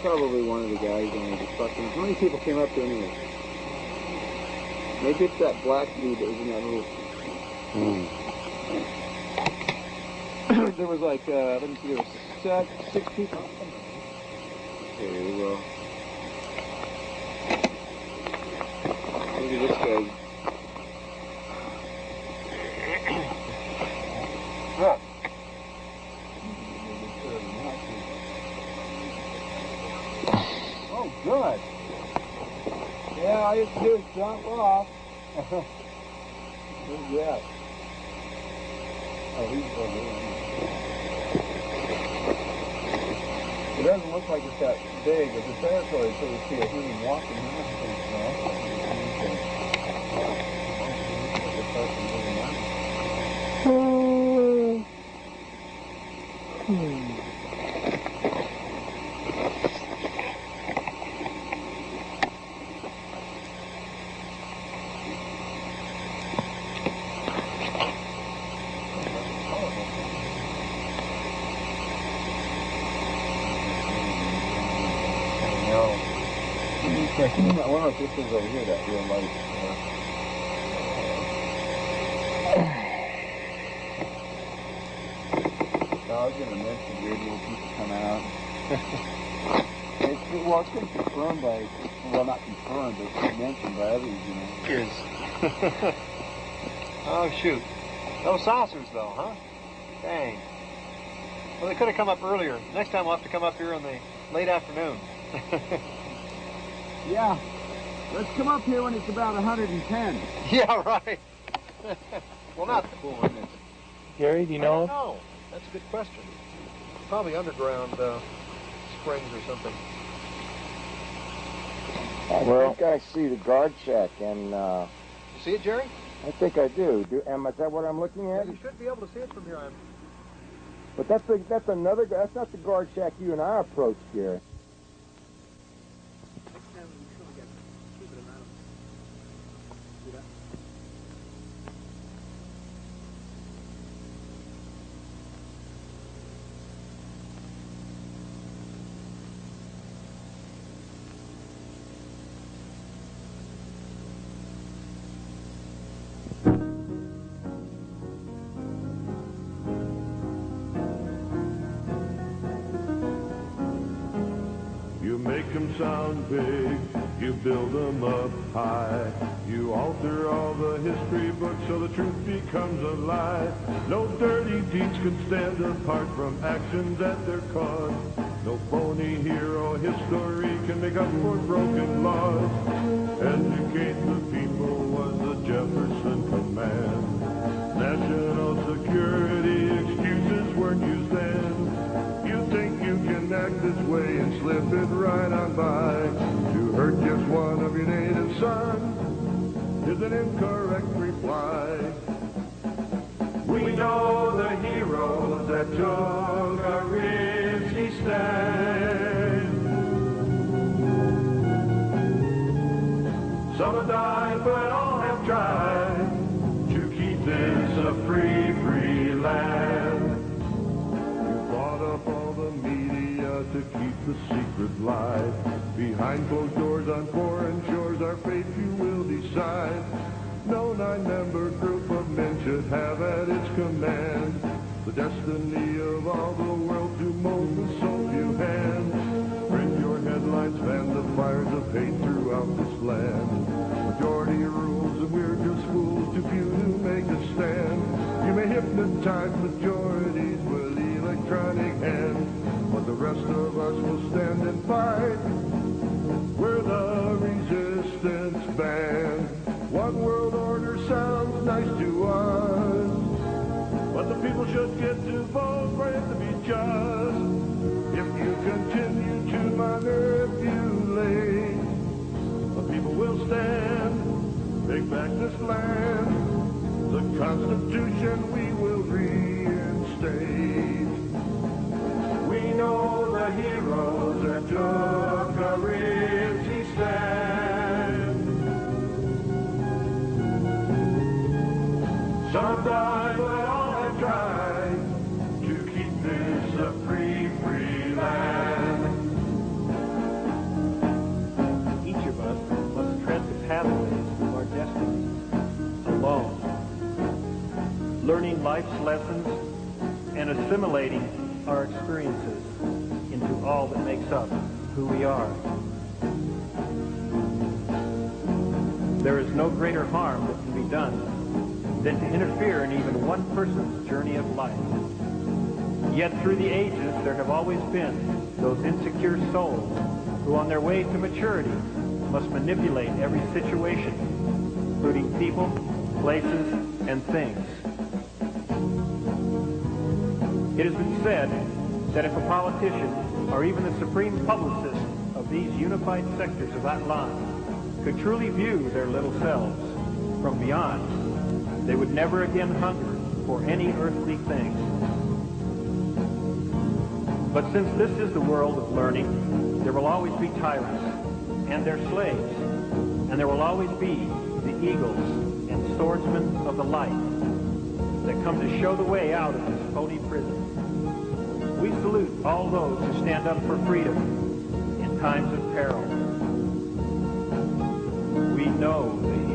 Probably one of the guys on the fucking. How many people came up there anyway? Maybe it's that black dude that was in that little. There was like, let me see, there was 6 people. Okay, well. Look at this guy. Huh. Oh, good. Yeah, all you have to do is jump off. Who's that? Oh, he's over there. It doesn't look like it's that big of a territory, so you see a human walking around. I wonder if this is over here, that real light. I was going to mention radio people come out. It's been confirmed by, well, not confirmed, but it's been mentioned by others, you know. Is. Oh, shoot. No saucers, though, huh? Dang. Well, they could have come up earlier. Next time we'll have to come up here in the late afternoon. Yeah. Let's come up here when it's about 110. Yeah, right. Well, not cool, isn't it? Gary, do you know? I don't know. That's a good question. Probably underground springs or something. I think I see the guard shack, and You see it, Jerry? I think I do. Is that what I'm looking at? Yeah, you should be able to see it from here. But that's another. That's not the guard shack you and I approached, Gary. Make them sound big, you build them up high. You alter all the history books so the truth becomes a lie. No dirty deeds can stand apart from actions at their cause. No phony hero history can make up for broken laws. Educate the people was the Jefferson command. National security excuses weren't used then. You think you can act this way and slip it right on by. To hurt just one of your native sons is an incorrect reply. We know the heroes that took a risky stand. Some have died, but all have tried to keep this a free, free land. You bought up all the media to keep the secret live. closed doors on foreign shores, our fate you will decide. No 9-member group of men should have at its command the destiny of all the world to mold with so few hands. Print your headlines, fan the fires of hate throughout this land. Majority rules and we're just fools, too few to make a stand. You may hypnotize majorities with electronic hands, but the rest of us will stand and fight. We're the resistance band. One world order sounds nice to us, but the people should get to vote for it to be just. If you continue to manipulate, the people will stand, take back this land. The Constitution we will reinstate. We know the heroes that took a risky stand. Some died, but all have tried to keep this a free, free land. Each of us must tread the pathways of our destiny alone, learning life's lessons and assimilating our experiences into all that makes up who we are. There is no greater harm that can be done than to interfere in even one person's journey of life. Yet through the ages, there have always been those insecure souls who on their way to maturity must manipulate every situation, including people, places, and things. It has been said that if a politician or even the supreme publicist of these unified sectors of Atlan could truly view their little selves from beyond, they would never again hunger for any earthly thing. But since this is the world of learning, there will always be tyrants and their slaves, and there will always be the eagles and swordsmen of the light that come to show the way out of this phony prison. We salute all those who stand up for freedom in times of peril. We know the